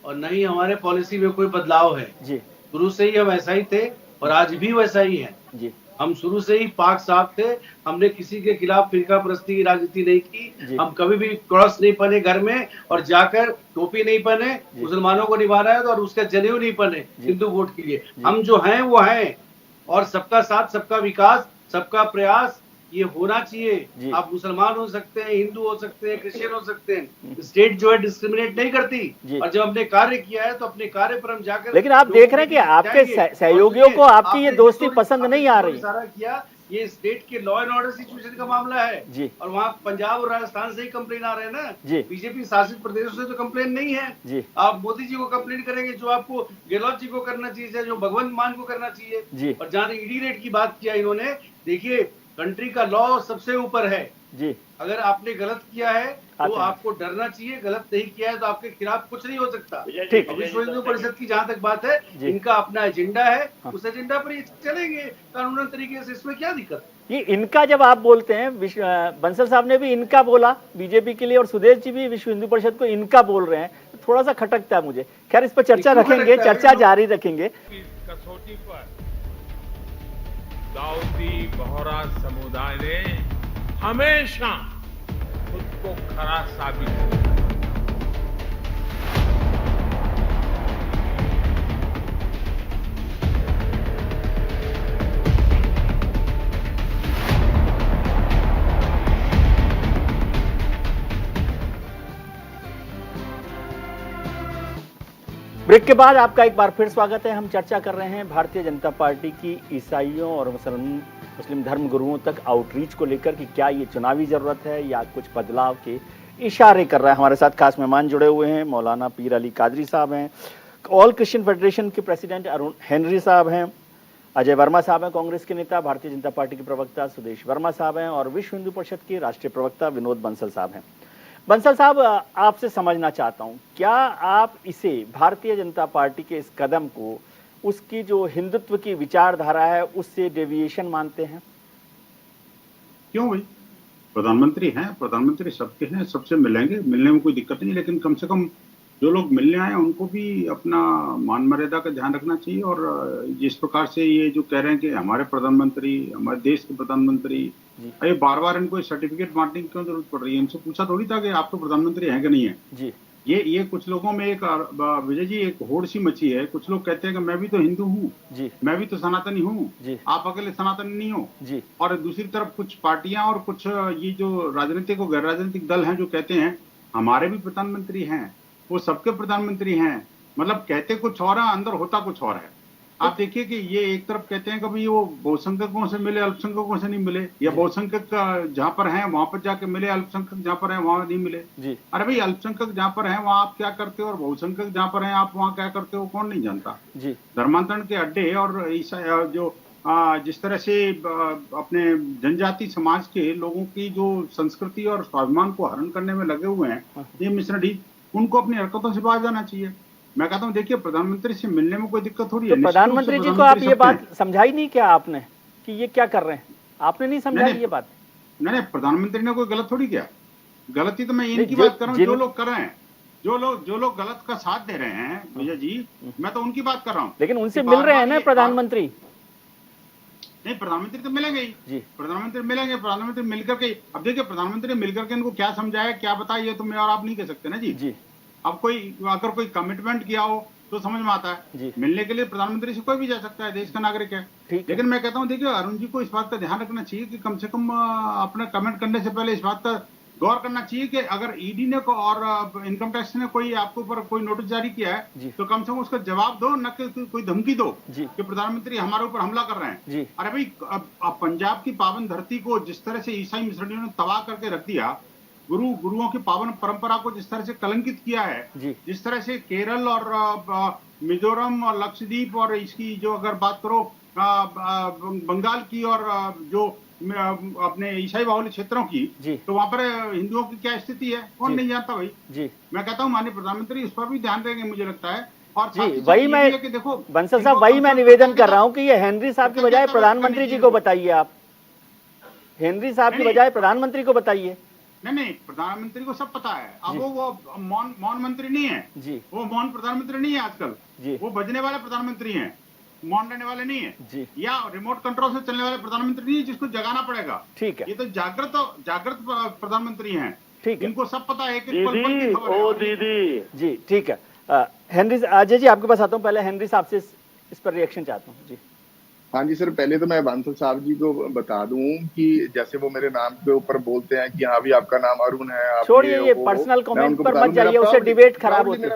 Speaker 3: और न ही हमारे पॉलिसी में कोई बदलाव है
Speaker 1: जी।
Speaker 3: शुरू से ही हम ऐसा ही थे और आज भी वैसा ही है
Speaker 1: जी।
Speaker 3: हम शुरू से ही पाक साफ थे, हमने किसी के खिलाफ फिरका परस्ती की राजनीति नहीं की, हम कभी भी क्रॉस नहीं पहने घर में और जाकर टोपी नहीं पहने, मुसलमानों को निभा रहे और उसका जनेऊ नहीं पहने हिंदू वोट के लिए। हम जो हैं वो हैं, और सबका साथ सबका विकास सबका प्रयास ये होना चाहिए। आप मुसलमान हो सकते हैं, हिंदू हो सकते हैं, क्रिश्चियन हो सकते हैं, स्टेट जो है डिस्क्रिमिनेट नहीं करती। और जब हमने कार्य किया है तो अपने कार्य पर हम जाकर,
Speaker 1: लेकिन आप देख रहे हैं कि आपके सहयोगियों को आपकी ये दोस्ती पसंद नहीं आ रही।
Speaker 3: सारा किया, ये स्टेट के लॉ एंड ऑर्डर सिचुएशन का मामला है
Speaker 1: जी।
Speaker 3: और वहाँ पंजाब और राजस्थान से ही कंप्लेन आ रहे हैं ना
Speaker 1: जी।
Speaker 3: बीजेपी शासित प्रदेशों से तो कंप्लेन नहीं है
Speaker 1: जी।
Speaker 3: आप मोदी जी को कंप्लेन करेंगे, जो आपको गहलोत जी को करना चाहिए, जो भगवंत मान को करना चाहिए
Speaker 1: जी।
Speaker 3: और जहाँ ईडी रेट की बात किया इन्होंने, देखिए कंट्री का लॉ सबसे ऊपर है
Speaker 1: जी।
Speaker 3: अगर आपने गलत किया है तो आपको डरना चाहिए, गलत नहीं किया है तो आपके खिलाफ कुछ नहीं हो सकता।
Speaker 1: ठीक।
Speaker 3: विश्व हिंदू परिषद की जहां तक बात है, इनका अपना एजेंडा है, उस एजेंडा पर ये चलेंगे कानूनन तरीके से, इसमें क्या दिक्कत।
Speaker 1: ये इनका जब आप बोलते हैं, बंसल साहब ने भी इनका बोला बीजेपी के लिए और सुदेश जी भी विश्व हिंदू परिषद को इनका बोल रहे हैं, तो थोड़ा सा खटकता है मुझे। खैर इस पर चर्चा रखेंगे, चर्चा जारी रखेंगे।
Speaker 2: कसौटी पर दाऊदी बोहरा समुदाय ने हमेशा खुद को खरा साबित किया।
Speaker 1: ब्रेक के बाद आपका एक बार फिर स्वागत है। हम चर्चा कर रहे हैं भारतीय जनता पार्टी की ईसाइयों और मुस्लिम धर्म गुरुओं तक आउटरीच को लेकर कि क्या ये चुनावी जरूरत है या कुछ बदलाव के इशारे कर रहा है। हमारे साथ खास मेहमान जुड़े हुए हैं, मौलाना पीर अली कादरी साहब हैं, ऑल क्रिश्चियन फेडरेशन के प्रेसिडेंट अरुण हेनरी साहब हैं, अजय वर्मा साहब हैं कांग्रेस के नेता, भारतीय जनता पार्टी के प्रवक्ता सुदेश वर्मा साहब हैं और विश्व हिंदू परिषद के राष्ट्रीय प्रवक्ता विनोद बंसल साहब हैं। बंसल साहब, आपसे समझना चाहता हूं, क्या आप इसे भारतीय जनता पार्टी के इस कदम को उसकी जो हिंदुत्व की विचारधारा है उससे डेविएशन मानते हैं?
Speaker 5: क्यों भाई, प्रधानमंत्री हैं, प्रधानमंत्री सबके हैं, सबसे मिलेंगे, मिलने में कोई दिक्कत नहीं, लेकिन कम से कम जो लोग मिलने आए उनको भी अपना मान मर्यादा का ध्यान रखना चाहिए। और जिस प्रकार से ये जो कह रहे हैं कि हमारे प्रधानमंत्री, हमारे देश के प्रधानमंत्री, अरे बार बार इनको सर्टिफिकेट बांटने की क्यों जरूरत पड़ रही है? इनसे पूछा थोड़ी था कि आप तो प्रधानमंत्री हैं कि नहीं है
Speaker 1: जी।
Speaker 5: ये कुछ लोगों में एक विजय जी एक होड़ सी मची है। कुछ लोग कहते हैं कि मैं भी तो हिंदू हूँ जी, मैं भी तो सनातनी हूँ, आप अकेले सनातनी नहीं हो जी। और दूसरी तरफ कुछ पार्टियां और कुछ ये जो राजनीतिक और गैर राजनीतिक दल हैं जो कहते हैं हमारे भी प्रधानमंत्री हैं, वो सबके प्रधानमंत्री हैं, मतलब कहते कुछ और है, अंदर होता कुछ और है। आप देखिए कि ये एक तरफ कहते हैं कभी वो बहुसंख्यकों से मिले, अल्पसंख्यकों से नहीं मिले, या बहुसंख्यक जहाँ पर हैं वहां पर जाके मिले, अल्पसंख्यक जहाँ पर हैं वहां नहीं मिले जी। अरे भाई, अल्पसंख्यक जहाँ पर हैं वहाँ आप क्या करते हो और बहुसंख्यक जहाँ पर हैं आप वहाँ क्या करते हो, कौन नहीं जानता जी। धर्मांतरण के अड्डे और जो जिस तरह से अपने जनजाति समाज के लोगों की जो संस्कृति और स्वाभिमान को हरण करने में लगे हुए हैं ये मिश्रणी, उनको अपनी हरकतों से बाहर जाना चाहिए। मैं कहता हूँ देखिए, प्रधानमंत्री से मिलने में कोई दिक्कत हो रही है।
Speaker 1: तो प्रधानमंत्री जी को आप ये बात समझाई नहीं क्या आपने कि ये क्या कर रहे हैं? आपने नहीं समझाई ये बात?
Speaker 5: नहीं, प्रधानमंत्री ने कोई गलत थोड़ी किया। गलती तो मैं इनकी बात कर रहा हूँ, जो लोग कर रहे हैं, जो लोग गलत का साथ दे रहे हैं भैया जी, मैं तो उनकी बात कर रहा हूँ।
Speaker 1: लेकिन उनसे मिल रहे हैं ना प्रधानमंत्री?
Speaker 5: नहीं, प्रधानमंत्री तो मिलेंगे ही जी, प्रधानमंत्री मिलेंगे। प्रधानमंत्री मिलकर के, अब देखिए प्रधानमंत्री मिलकर के इनको क्या समझाया, क्या बताया, ये तो मैं और आप नहीं कह सकते ना जी। अब अगर कोई कमिटमेंट किया हो तो समझ में आता है। मिलने के लिए प्रधानमंत्री से कोई भी जा सकता है, देश का नागरिक है। लेकिन मैं कहता हूँ देखिए, अरुण जी को इस बात का ध्यान रखना चाहिए कि कम से कम अपना कमेंट करने से पहले इस बात का गौर करना चाहिए कि अगर ईडी ने और इनकम टैक्स ने कोई आपके ऊपर कोई नोटिस जारी किया है तो कम से कम उसका जवाब दो, न कि कोई धमकी दो कि प्रधानमंत्री हमारे ऊपर हमला कर रहे हैं। अरे भाई, अब पंजाब की पावन धरती को जिस तरह से ईसाई मिशनरियों ने तबाह करके रख दिया, गुरुओं की पावन परंपरा को जिस तरह से कलंकित किया है, जिस तरह से केरल और मिजोरम और लक्षद्वीप और इसकी जो अगर बात करो बंगाल की और जो अपने ईसाई बाहुल्य क्षेत्रों की, तो वहां पर हिंदुओं की क्या स्थिति है कौन नहीं जानता भाई जी। मैं कहता हूँ माननीय प्रधानमंत्री इस पर भी ध्यान देंगे मुझे लगता है। और जी,
Speaker 1: वही मैं देखो बंसल साहब, वही मैं निवेदन कर रहा हूँ कि ये हेनरी साहब की बजाय प्रधानमंत्री जी को बताइए। आप हेनरी साहब की बजाय प्रधानमंत्री को बताइए।
Speaker 5: नहीं, प्रधानमंत्री को सब पता है। अब वो मौन मंत्री नहीं है जी, वो मौन प्रधानमंत्री नहीं है आजकल जी, वो बजने वाले प्रधानमंत्री हैं, मौन रहने वाले नहीं है जी, या रिमोट कंट्रोल से चलने वाले प्रधानमंत्री नहीं है जिसको जगाना पड़ेगा। ठीक है, ये तो जागृत प्रधानमंत्री हैं। ठीक है, इनको सब पता है कि
Speaker 8: दीदी
Speaker 1: जी। ठीक है, हेनरी अजय जी आपके पास आता हूँ, पहले हेनरी साहब से इस पर रिएक्शन चाहता हूँ जी।
Speaker 4: हाँ जी सर, पहले तो मैं बांसल साहब जी को बता दूं कि जैसे वो मेरे नाम के ऊपर बोलते हैं कि हाँ भी आपका नाम अरुण है, आप
Speaker 1: छोड़िए ये पर्सनल कमेंट पर मत जाइए, उससे डिबेट खराब होती है।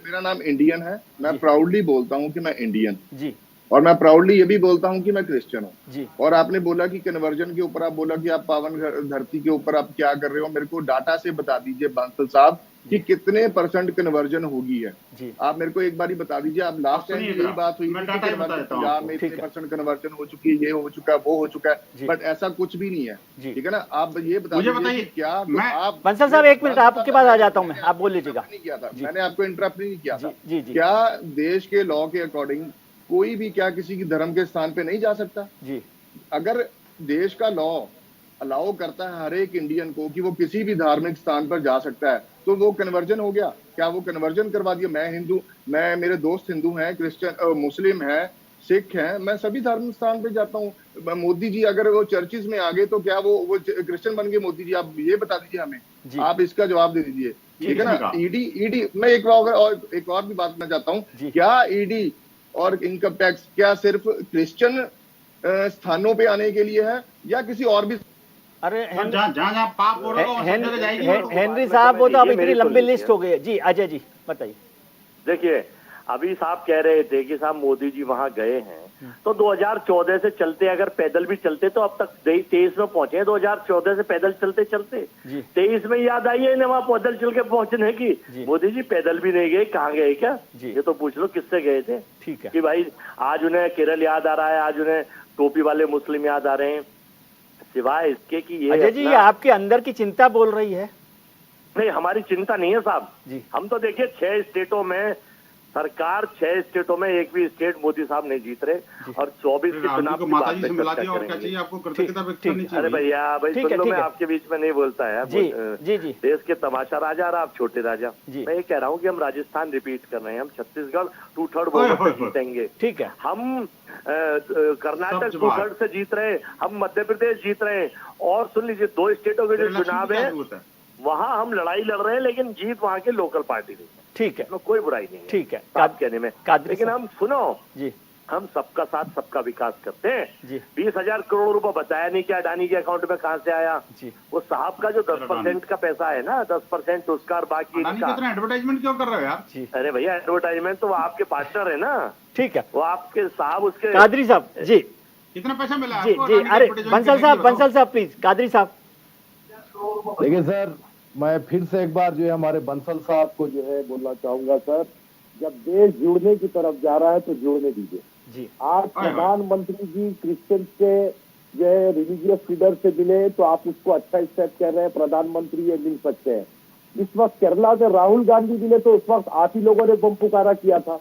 Speaker 4: मेरा नाम इंडियन है, मैं प्राउडली बोलता हूँ कि मैं इंडियन
Speaker 1: जी,
Speaker 4: और मैं प्राउडली ये भी बोलता हूँ कि मैं क्रिश्चियन हूँ
Speaker 1: जी।
Speaker 4: और आपने बोला कि कन्वर्जन के ऊपर, आप बोला कि आप पावन धरती के ऊपर आप क्या कर रहे हो, मेरे को डाटा से बता दीजिए बांसल साहब कि कितने % कन्वर्जन होगी है। आप मेरे को एक बार ही बता दीजिए। आप लास्ट टाइम यही बात हुई थी कि पंजाब में इतने % कन्वर्जन हो चुकी है, ये हो चुका है, वो हो चुका है, बट ऐसा कुछ भी नहीं है, ठीक है ना। आप ये बताइए क्या आप
Speaker 1: बंसल साहब 1 मिनट आपके पास आ जाता हूँ मैं, आप बोल लीजिएगा।
Speaker 4: नहीं किया था मैंने, आपको इंटरप्ट नहीं किया था। क्या देश के लॉ के अकॉर्डिंग कोई भी क्या किसी की धर्म के स्थान पे नहीं जा सकता?
Speaker 1: जी,
Speaker 4: अगर देश का लॉ अलाउ करता है हर एक इंडियन को कि वो किसी भी धार्मिक स्थान पर जा सकता है, तो वो कन्वर्जन हो गया क्या? वो कन्वर्जन करवा दिया। मैं हिंदू, मैं, मेरे दोस्त हिंदू हैं, क्रिश्चियन, मुस्लिम हैं, सिख हैं, मैं सभी धार्मिक स्थान पे जाता हूँ। मोदी जी अगर वो चर्चिज में आ गए तो क्या वो क्रिश्चियन बन गए मोदी जी? आप ये बता दीजिए हमें, आप इसका जवाब दे दीजिए, ठीक है ना। ईडी मैं एक और भी बात करना चाहता हूँ, क्या ईडी और इनकम टैक्स क्या सिर्फ क्रिश्चियन स्थानों पे आने के लिए है या किसी और भी?
Speaker 1: अरे
Speaker 5: जहाँ पाप हो रहा है
Speaker 1: हेनरी साहब, वो तो अब इतनी लंबी लिस्ट हो गई है। जी अजय जी बताइए।
Speaker 8: देखिए, अभी साहब कह रहे थे कि साहब मोदी जी वहां गए हैं, तो 2014 से चलते अगर पैदल भी चलते तो अब तक 23 में पहुंचे हैं। 2014 से पैदल चलते चलते 23 में याद आई है इन्हें वहां पैदल चल के पहुंचने की। मोदी जी पैदल भी नहीं गए, कहाँ गए क्या? ये तो पूछ लो किससे गए थे।
Speaker 1: ठीक है
Speaker 8: कि भाई आज उन्हें केरल याद आ रहा है, आज उन्हें टोपी वाले मुस्लिम याद आ रहे हैं, सिवाय इसके कि ये
Speaker 1: अजय जी ये आपके अंदर की चिंता बोल रही है।
Speaker 8: नहीं, हमारी चिंता नहीं है साहब। हम तो देखिए 6 स्टेटों में सरकार, 6 स्टेटों में एक भी स्टेट मोदी साहब नहीं जीत रहे और 24 के चुनाव की बात पे चर्चा करेंगे। अरे भैया भाई सुन लो, मैं आपके बीच में नहीं बोलता है।
Speaker 1: जी।
Speaker 8: देश के तमाशा राजा और आप छोटे राजा। मैं ये कह रहा हूँ कि हम राजस्थान रिपीट कर रहे हैं, हम छत्तीसगढ़ 2/3 बहुमत से जीतेंगे।
Speaker 1: ठीक है,
Speaker 8: हम कर्नाटक 2/3 से जीत रहे हैं, हम मध्य प्रदेश जीत रहे हैं और सुन लीजिए 2 स्टेटों के जो चुनाव है वहां हम लड़ाई लड़ रहे हैं, लेकिन जीत वहां के लोकल पार्टी की।
Speaker 1: ठीक है,
Speaker 8: कोई बुराई नहीं है,
Speaker 1: ठीक है
Speaker 8: बात कहने में। लेकिन हम सुनो
Speaker 1: जी,
Speaker 8: हम सबका साथ सबका विकास करते हैं। 20,000 करोड़ रुपए बताया नहीं कि अडानी के अकाउंट में कहां से आया? वो साहब का जो 10% का पैसा है ना, 10% उसका और बाकी
Speaker 5: एडवर्टाइजमेंट क्यों कर रहे हो यार?
Speaker 8: अरे भैया एडवर्टाइजमेंट तो वो आपके पार्टनर है ना।
Speaker 1: ठीक है,
Speaker 8: वो आपके साहब उसके
Speaker 1: कादरी साहब जी,
Speaker 5: कितना पैसा मिला?
Speaker 1: जी अरे बंसल साहब प्लीज, कादरी साहब।
Speaker 6: देखिए सर, मैं फिर से एक बार जो है हमारे बंसल साहब को जो है बोलना चाहूंगा सर, जब देश जुड़ने की तरफ जा रहा है तो जुड़ने दीजिए जी। आज प्रधानमंत्री जी क्रिश्चियन के जो है रिलीजियस लीडर से मिले तो आप उसको अच्छा स्टेप कह रहे हैं, प्रधानमंत्री ये मिल सकते हैं। इस वक्त केरला से राहुल गांधी मिले तो उस वक्त आप ही लोगों ने बम पुकारा किया था,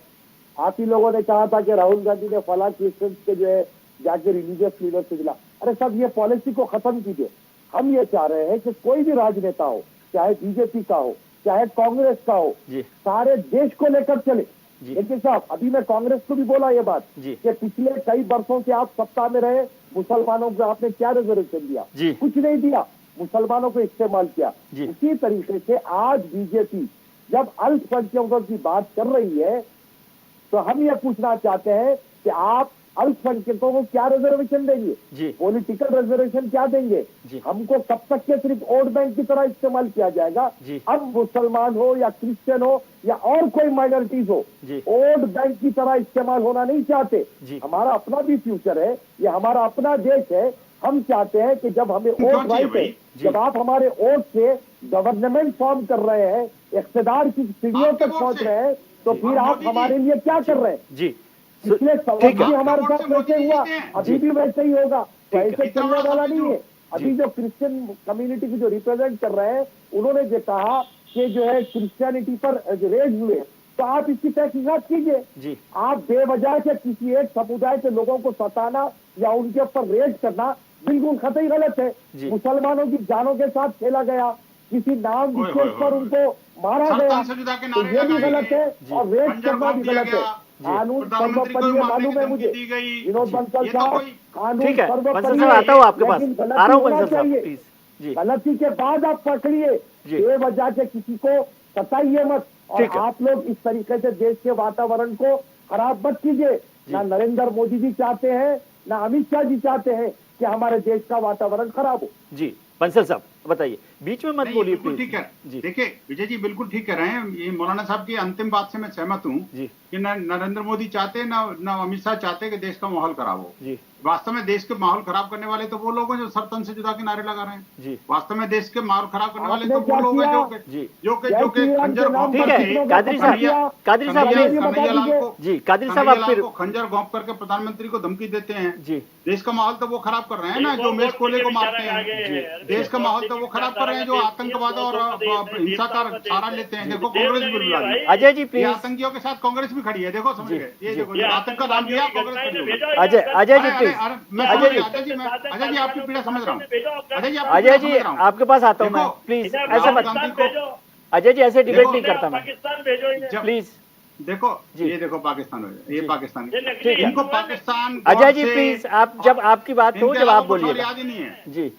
Speaker 6: आप ही लोगों ने कहा था कि राहुल गांधी ने फला क्रिश्चियन के जो है जाके रिलीजियस लीडर से मिला। अरे सब ये पॉलिसी को खत्म कीजिए। हम ये चाह रहे हैं कि कोई भी राजनेता हो, चाहे बीजेपी का हो चाहे कांग्रेस का हो, सारे देश को लेकर चले। देखिए साहब, अभी मैं कांग्रेस को भी बोला ये बात कि पिछले कई वर्षों से आप सत्ता में रहे, मुसलमानों को आपने क्या रिजर्वेशन दिया? कुछ नहीं दिया, मुसलमानों को इस्तेमाल किया। उसी तरीके से आज बीजेपी जब अल्पसंख्यकों की बात कर रही है तो हम ये पूछना चाहते हैं कि आप अल्पसंख्यकों को क्या रिजर्वेशन देंगे? पॉलिटिकल रिजर्वेशन क्या देंगे? हमको कब तक के सिर्फ वोट बैंक की तरह इस्तेमाल किया जाएगा? अब मुसलमान हो या क्रिश्चियन हो या और कोई माइनॉरिटीज हो, वोट बैंक की तरह इस्तेमाल होना नहीं चाहते। हमारा अपना भी फ्यूचर है, ये हमारा अपना देश है। हम चाहते हैं कि जब हमें वोट राइट है, जब आप हमारे वोट से गवर्नमेंट फॉर्म कर रहे हैं, इख्तियार की सीढ़ियों तक पहुंच रहे हैं, तो फिर आप हमारे लिए क्या कर रहे हैं? पिछले सवाल भी हमारे साथ वैसे हुआ, अभी भी वैसे ही होगा, वैसे चलने वाला नहीं है। अभी जो क्रिश्चियन कम्युनिटी को जो रिप्रेजेंट कर रहे हैं, उन्होंने जो कहा कि जो है क्रिश्चियनिटी पर रेज हुए, तो आप इसकी तहकीकात कीजिए। आप बेवजह से किसी एक समुदाय के लोगों को सताना या उनके ऊपर रेज करना बिल्कुल कतई गलत है। मुसलमानों की जानों के साथ खेला गया, किसी नाम विशेष पर उनको मारा गया, तो ये भी गलत है और रेज करना भी गलत है। कानून सर्वोपरि है, मालूम है मुझे विनोद बंसल साहब, कानून सर्वोपरि
Speaker 1: आता हूँ आपके पास, आ रहा हूँ बंसल साहब प्लीज।
Speaker 8: गलती के बाद आप पकड़िए, बेवजह के किसी को सताइए मत, और आप लोग इस तरीके से देश के वातावरण को खराब मत कीजिए। ना नरेंद्र मोदी जी चाहते हैं,
Speaker 9: ना अमित शाह जी चाहते हैं कि हमारे देश का वातावरण खराब हो।
Speaker 1: जी बंसल साहब बताइए, बीच में मत बोलिए
Speaker 5: बिल्कुल ठीक है जी। देखिए विजय जी बिल्कुल ठीक कह रहे हैं, ये मौलाना साहब की अंतिम बात से मैं सहमत हूँ कि न नरेंद्र मोदी चाहते न अमित शाह चाहते कि देश का माहौल खराब हो जी। वास्तव में देश के माहौल खराब करने वाले तो वो लोग हैं जो सरतन से जुदा के नारे लगा रहे हैं जी। वास्तव में देश के माहौल खराब करने वाले तो वो लोग हैं जो के खंजर घोंप करके
Speaker 1: कादरी साहब जी, कादरी साहब
Speaker 5: आप खंजर घोंप करके प्रधानमंत्री को धमकी देते हैं जी। देश का माहौल तो वो खराब कर रहे हैं ना, जो उमेश कोहली को मारते हैं। देश का माहौल तो वो खराब कर रहे हैं जो आतंकवाद और हिंसा का सहारा लेते हैं। देखो कांग्रेस भी बुला रही है।
Speaker 1: अजय जी प्लीज,
Speaker 5: आतंकियों के साथ कांग्रेस भी खड़ी है। देखो समझ गए, ये देखो आतंक का नाम दिया कांग्रेस खड़ी है।
Speaker 1: अजय जी प्लीज,
Speaker 5: अजय जी आपकी पीड़ा समझ रहा हूँ।
Speaker 1: अजय जी आपके पास आता हूँ मैं, प्लीज ऐसे मत। अजय जी ऐसे डिबेट नहीं करता मैं, प्लीज।
Speaker 5: देखो ये देखो पाकिस्तान हो, ये पाकिस्तान इनको पाकिस्तान।
Speaker 1: अजय जी प्लीज, आप जब आपकी बात हो जब आप बोलिए।
Speaker 5: याद ही नहीं है
Speaker 1: जी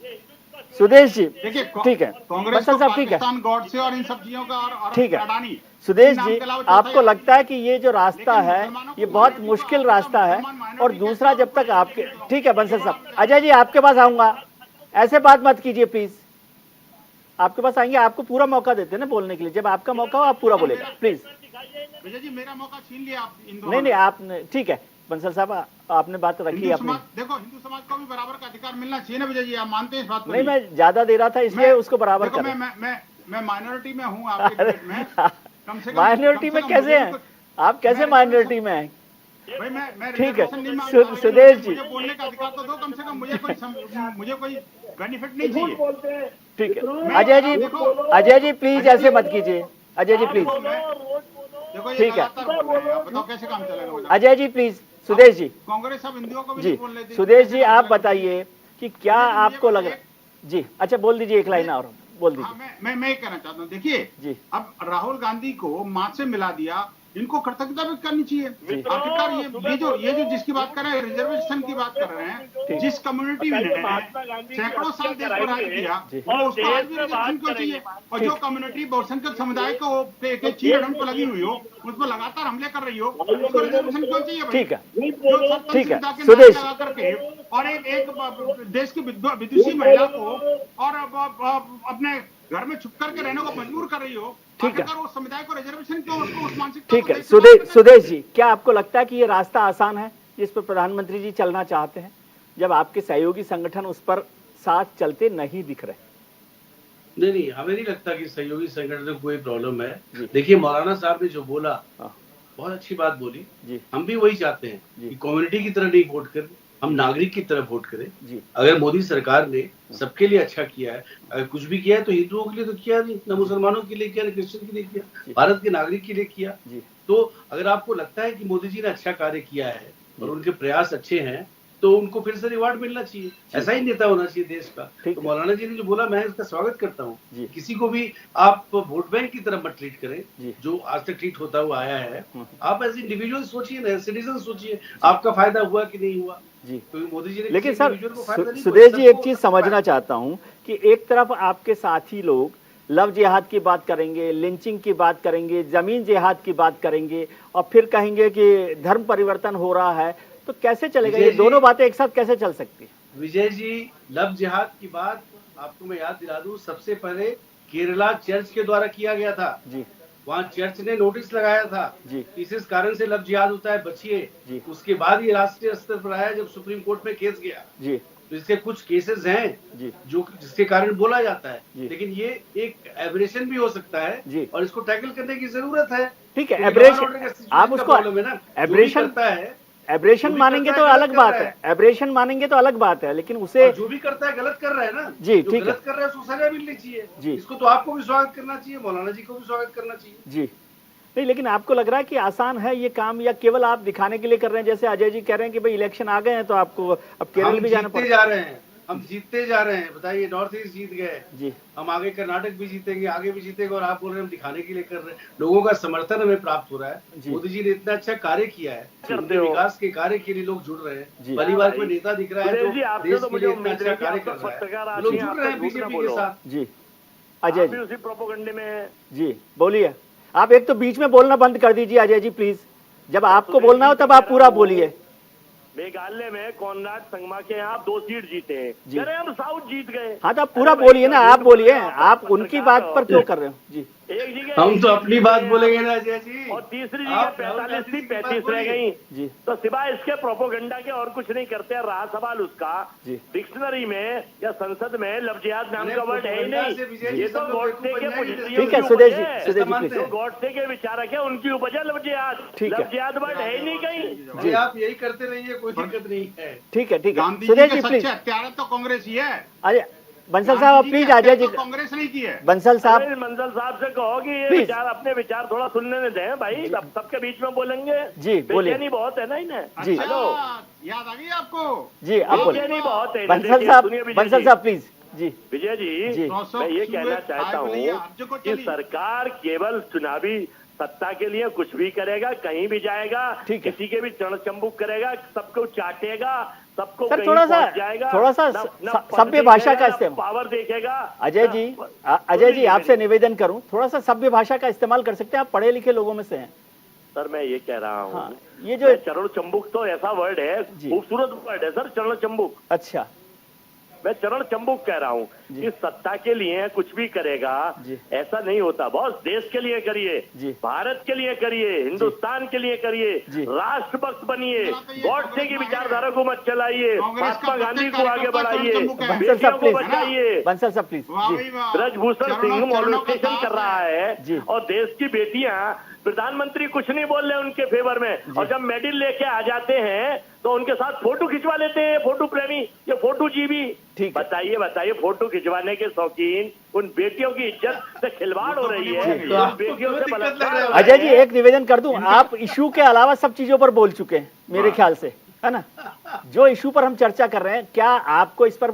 Speaker 1: सुदेश जी,
Speaker 5: देखिए
Speaker 1: ठीक है
Speaker 5: कांग्रेस को पाकिस्तान गॉड से और इन सब चीजों का और
Speaker 1: ठीक है। सुदेश जी आपको लगता है कि ये जो रास्ता है ये बहुत मुश्किल रास्ता है, और दूसरा जब तक आपके, ठीक है बंसल साहब, अजय जी आपके पास आऊंगा, ऐसे बात मत कीजिए प्लीज। आपके पास आएंगे, आपको पूरा मौका देते हैं ना बोलने के लिए, जब आपका मौका हो आप पूरा बोलेगा प्लीज।
Speaker 5: विजय जी मेरा मौका छीन लिया आप।
Speaker 1: नहीं आपने, ठीक है बंसल साहब आपने बात रखी अपनी।
Speaker 5: देखो हिंदू समाज को भी बराबर का अधिकार मिलना चाहिए ना विजय जी, आप मानते हैं इस बात को?
Speaker 1: नहीं मैं ज्यादा दे रहा था इसलिए उसको बराबर कर।
Speaker 5: मैं माइनॉरिटी में हूँ आपके डिबेट में, कम से कम
Speaker 1: माइनॉरिटी में कैसे हैं आप? कैसे माइनॉरिटी में हैं?
Speaker 5: भाई मैं
Speaker 1: ठीक है सुदेश जी,
Speaker 5: बोलने का अधिकार तो दो कम से कम, मुझे कोई बेनिफिट नहीं चाहिए।
Speaker 1: ठीक है अजय जी प्लीज ऐसे मत कीजिए, अजय जी प्लीज। ठीक है
Speaker 5: बताओ कैसे काम चलेगा?
Speaker 1: अजय जी प्लीज। सुदेश जी,
Speaker 5: कांग्रेस अब हिंदुओं को भी
Speaker 1: जी
Speaker 5: बोल लेती।
Speaker 1: सुदेश जी आप बताइए कि क्या आपको लग रहा है जी? अच्छा बोल दीजिए, एक लाइन और बोल दीजिए।
Speaker 5: मैं कहना चाहता हूँ, देखिए जी अब राहुल गांधी को मां से मिला दिया, इनको कृतज्ञता भी करनी चाहिए। आखिरकार ये जो जिसकी बात कर रहे हैं, रिजर्वेशन की बात कर रहे हैं, जिस कम्युनिटी ने सैकड़ों साल देश को राज किया उसको आज भी रिजर्वेशन क्यों चाहिए? और जो कम्युनिटी बहुसंख्यक समुदाय को चीर हड़प को लगी हुई हो, उस पर लगातार हमले कर रही हो, उसको रिजर्वेशन क्यों चाहिए?
Speaker 1: ठीक है ठीक है सुदेश,
Speaker 5: करके और एक देश की विदुषी महिला को और अपने घर में छुप करके रहने को मजबूर कर रही हो,
Speaker 1: ठीक है
Speaker 5: वो समुदाय को रिजर्वेशन क्यों, उसको उस मानसिकता।
Speaker 1: ठीक है सुदेश जी, क्या आपको लगता है कि ये रास्ता आसान है जिस पर प्रधानमंत्री जी चलना चाहते हैं, जब आपके सहयोगी संगठन उस पर साथ चलते नहीं दिख रहे?
Speaker 3: नहीं हमें नहीं लगता कि सहयोगी संगठन में कोई प्रॉब्लम है। देखिए मौलाना साहब ने जो बोला बहुत अच्छी बात बोली जी। हम भी वही चाहते हैं कि कम्युनिटी की तरह नहीं वोट करें, हम नागरिक की तरह वोट करें जी। अगर मोदी सरकार ने सबके लिए अच्छा किया है, अगर कुछ भी किया है तो हिंदुओं के लिए तो किया नहीं, न मुसलमानों के लिए किया, न क्रिश्चियन के लिए किया, भारत के नागरिक के लिए किया जी। तो अगर आपको लगता है कि मोदी जी ने अच्छा कार्य किया है और उनके प्रयास अच्छे हैं तो उनको फिर से रिवार्ड मिलना चाहिए। ऐसा ही नेता होना चाहिए देश का। तो मौलाना जी ने जो बोला मैं इसका स्वागत करता हूँ। किसी को भी आप वोट बैंक की तरह मत ट्रीट करें जो आज तक ट्रीट होता हुआ आया है। आप एज इंडिविजुअल सोचिए ना, सिटीजन सोचिए, आपका फायदा हुआ कि नहीं हुआ जी। तो मोदी जी ने, लेकिन सर
Speaker 1: सुदेश जी एक चीज समझना चाहता हूँ कि एक तरफ आपके साथी लोग लव जिहाद की बात करेंगे, लिंचिंग की बात करेंगे, जमीन जिहाद की बात करेंगे और फिर कहेंगे कि धर्म परिवर्तन हो रहा है, तो कैसे चलेगा? ये दोनों बातें एक साथ कैसे चल सकती है?
Speaker 3: विजय जी लव जिहाद की बात आपको मैं याद दिला दूं, सबसे पहले केरला चर्च के द्वारा किया गया था जी। वहाँ चर्च ने नोटिस लगाया था जी। इस कारण से लव जिहाद होता है, बचिए। उसके बाद ये राष्ट्रीय स्तर पर आया जब सुप्रीम कोर्ट में केस गया जी। तो इसके कुछ केसेस हैं जी। जो जिसके कारण बोला जाता है, लेकिन ये एक एब्रेशन भी हो सकता है जी। और इसको टैकल करने की जरूरत है।
Speaker 1: ठीक है, एब्रेशन आप उसको एब्रेशन करता है, एब्रेशन मानेंगे तो अलग बात है, एब्रेशन मानेंगे तो अलग बात है, लेकिन उसे
Speaker 3: जो भी करता है गलत कर रहा है ना
Speaker 1: जी। ठीक है,
Speaker 3: गलत कर रहा है उसको सजा मिलनी चाहिए जी। इसको तो आपको भी स्वागत करना चाहिए, मौलाना जी को भी स्वागत करना चाहिए जी।
Speaker 1: नहीं, लेकिन आपको लग रहा है कि आसान है ये काम, या केवल आप दिखाने के लिए कर रहे हैं? जैसे अजय जी कह रहे हैं कि भाई इलेक्शन आ गए हैं तो आपको अब केरल भी जाना पड़ेगा।
Speaker 3: जा रहे हैं, हम जीतते जा रहे हैं। बताइए नॉर्थ ईस्ट जीत गए जी, हम आगे कर्नाटक भी जीतेंगे, आगे भी जीतेंगे, और आप बोल रहे हैं हम दिखाने के लिए कर रहे हैं। लोगों का समर्थन हमें प्राप्त हो रहा है। मोदी जी ने इतना अच्छा कार्य किया है, उनके विकास के कार्य के लिए लोग जुड़ रहे हैं। परिवार में नेता दिख रहा है जो देश के लिए इतना अच्छा कार्य कर रहा है, लोग जुड़ रहे हैं बीजेपी के साथ
Speaker 1: जी। अजय जी उसी प्रोपेगेंडे में जी बोलिए। आप एक तो बीच में बोलना बंद कर दीजिए अजय जी प्लीज, जब आपको बोलना हो तब आप पूरा बोलिए।
Speaker 8: मेघालय में कॉनराड संगमा के यहाँ आप 2 सीट जीते हैं, अरे हम साउथ जीत गए।
Speaker 1: हाँ तो आप पूरा बोलिए ना, आप बोलिए, आप उनकी बात पर क्यों कर रहे हो जी?
Speaker 8: एक जगह
Speaker 3: हम तो अपनी बात बोलेंगे ना अजय जी।
Speaker 8: और तीसरी जगह 45 थी, 35 रह गई जी। तो सिवाय इसके प्रोपोगंडा के और कुछ नहीं करते। रहा सवाल उसका, डिक्शनरी में या संसद में लफ्जियात नाम का वर्ड है ही नहीं। ये तो गॉडसे के
Speaker 1: ठीक है सुदेश जी,
Speaker 8: जो गॉडसे के विचारक है उनकी उपज है लफ्जियात। लफ्जियात वर्ड है ही नहीं कहीं
Speaker 3: जी। आप यही करते रहिए, कोई दिक्कत नहीं है।
Speaker 1: ठीक है ठीक है
Speaker 5: गांधी
Speaker 1: सुदेश
Speaker 5: जी
Speaker 1: जी
Speaker 5: के
Speaker 1: प्लीज।
Speaker 5: सच्चे हत्यारे तो कांग्रेस ही है।
Speaker 1: अरे बंसल साहब प्लीज अजय जी,
Speaker 5: कांग्रेस नहीं की है।
Speaker 1: बंसल साहब,
Speaker 8: मंसल साहब से कहो कि ये विचार, अपने विचार थोड़ा सुनने दें भाई। अब सबके बीच में बोलेंगे
Speaker 1: जी, बोलिए।
Speaker 8: बेचैनी बहुत है ना इन्हें
Speaker 1: जी।
Speaker 8: हेलो,
Speaker 5: याद आ गई आपको
Speaker 1: जी? आप बोलिए।
Speaker 8: बेचैनी बहुत है।
Speaker 1: बंसल साहब प्लीज जी।
Speaker 8: विजय जी, मैं ये कहना चाहता हूँ कि सरकार केवल चुनावी सत्ता के लिए कुछ भी करेगा, कहीं भी जाएगा, किसी के भी चरण चंबुक करेगा, सबको चाटेगा, सबको
Speaker 1: सर थोड़ा सा सभ्य भाषा का इस्तेमाल,
Speaker 8: पावर देखेगा।
Speaker 1: अजय जी आपसे निवेदन करूं, थोड़ा सा सभ्य भाषा का इस्तेमाल कर सकते हैं, आप पढ़े लिखे लोगों में से हैं।
Speaker 8: सर मैं ये कह रहा हूँ,
Speaker 1: हाँ, ये जो
Speaker 8: चरण चंबुक तो ऐसा वर्ड है, खूबसूरत वर्ड है सर, चरण चंबुक।
Speaker 1: अच्छा,
Speaker 8: मैं चरण चंबुक कह रहा हूँ कि सत्ता के लिए कुछ भी करेगा, ऐसा नहीं होता बॉस। देश के लिए करिए, भारत के लिए करिए, हिंदुस्तान के लिए करिए, राष्ट्रभक्त बनिए, गॉडसे की विचारधारा को मत चलाइए, महात्मा गांधी को आगे बढ़ाइए, बेटियों को बचाइए।
Speaker 1: बंसल साहब प्लीज।
Speaker 8: ब्रजभूषण सिंह मॉनिस्टेशन कर रहा है और देश की बेटियां, प्रधानमंत्री कुछ नहीं बोल रहे उनके फेवर में, और जब मेडल लेके आ जाते हैं तो उनके साथ फोटो खिंचवा लेते हैं। फोटो प्रेमी, ये फोटो जीवी। बताइए फोटो खिंचवाने के शौकीन, उन बेटियों की इज्जत से खिलवाड़ हो रही है, उन बेटियों से बलात्कार।
Speaker 1: अजय जी एक निवेदन कर दूं, आप इशू के अलावा सब चीजों पर बोल चुके हैं मेरे ख्याल से, है ना? जो इशू पर हम चर्चा कर रहे हैं, क्या आपको इस पर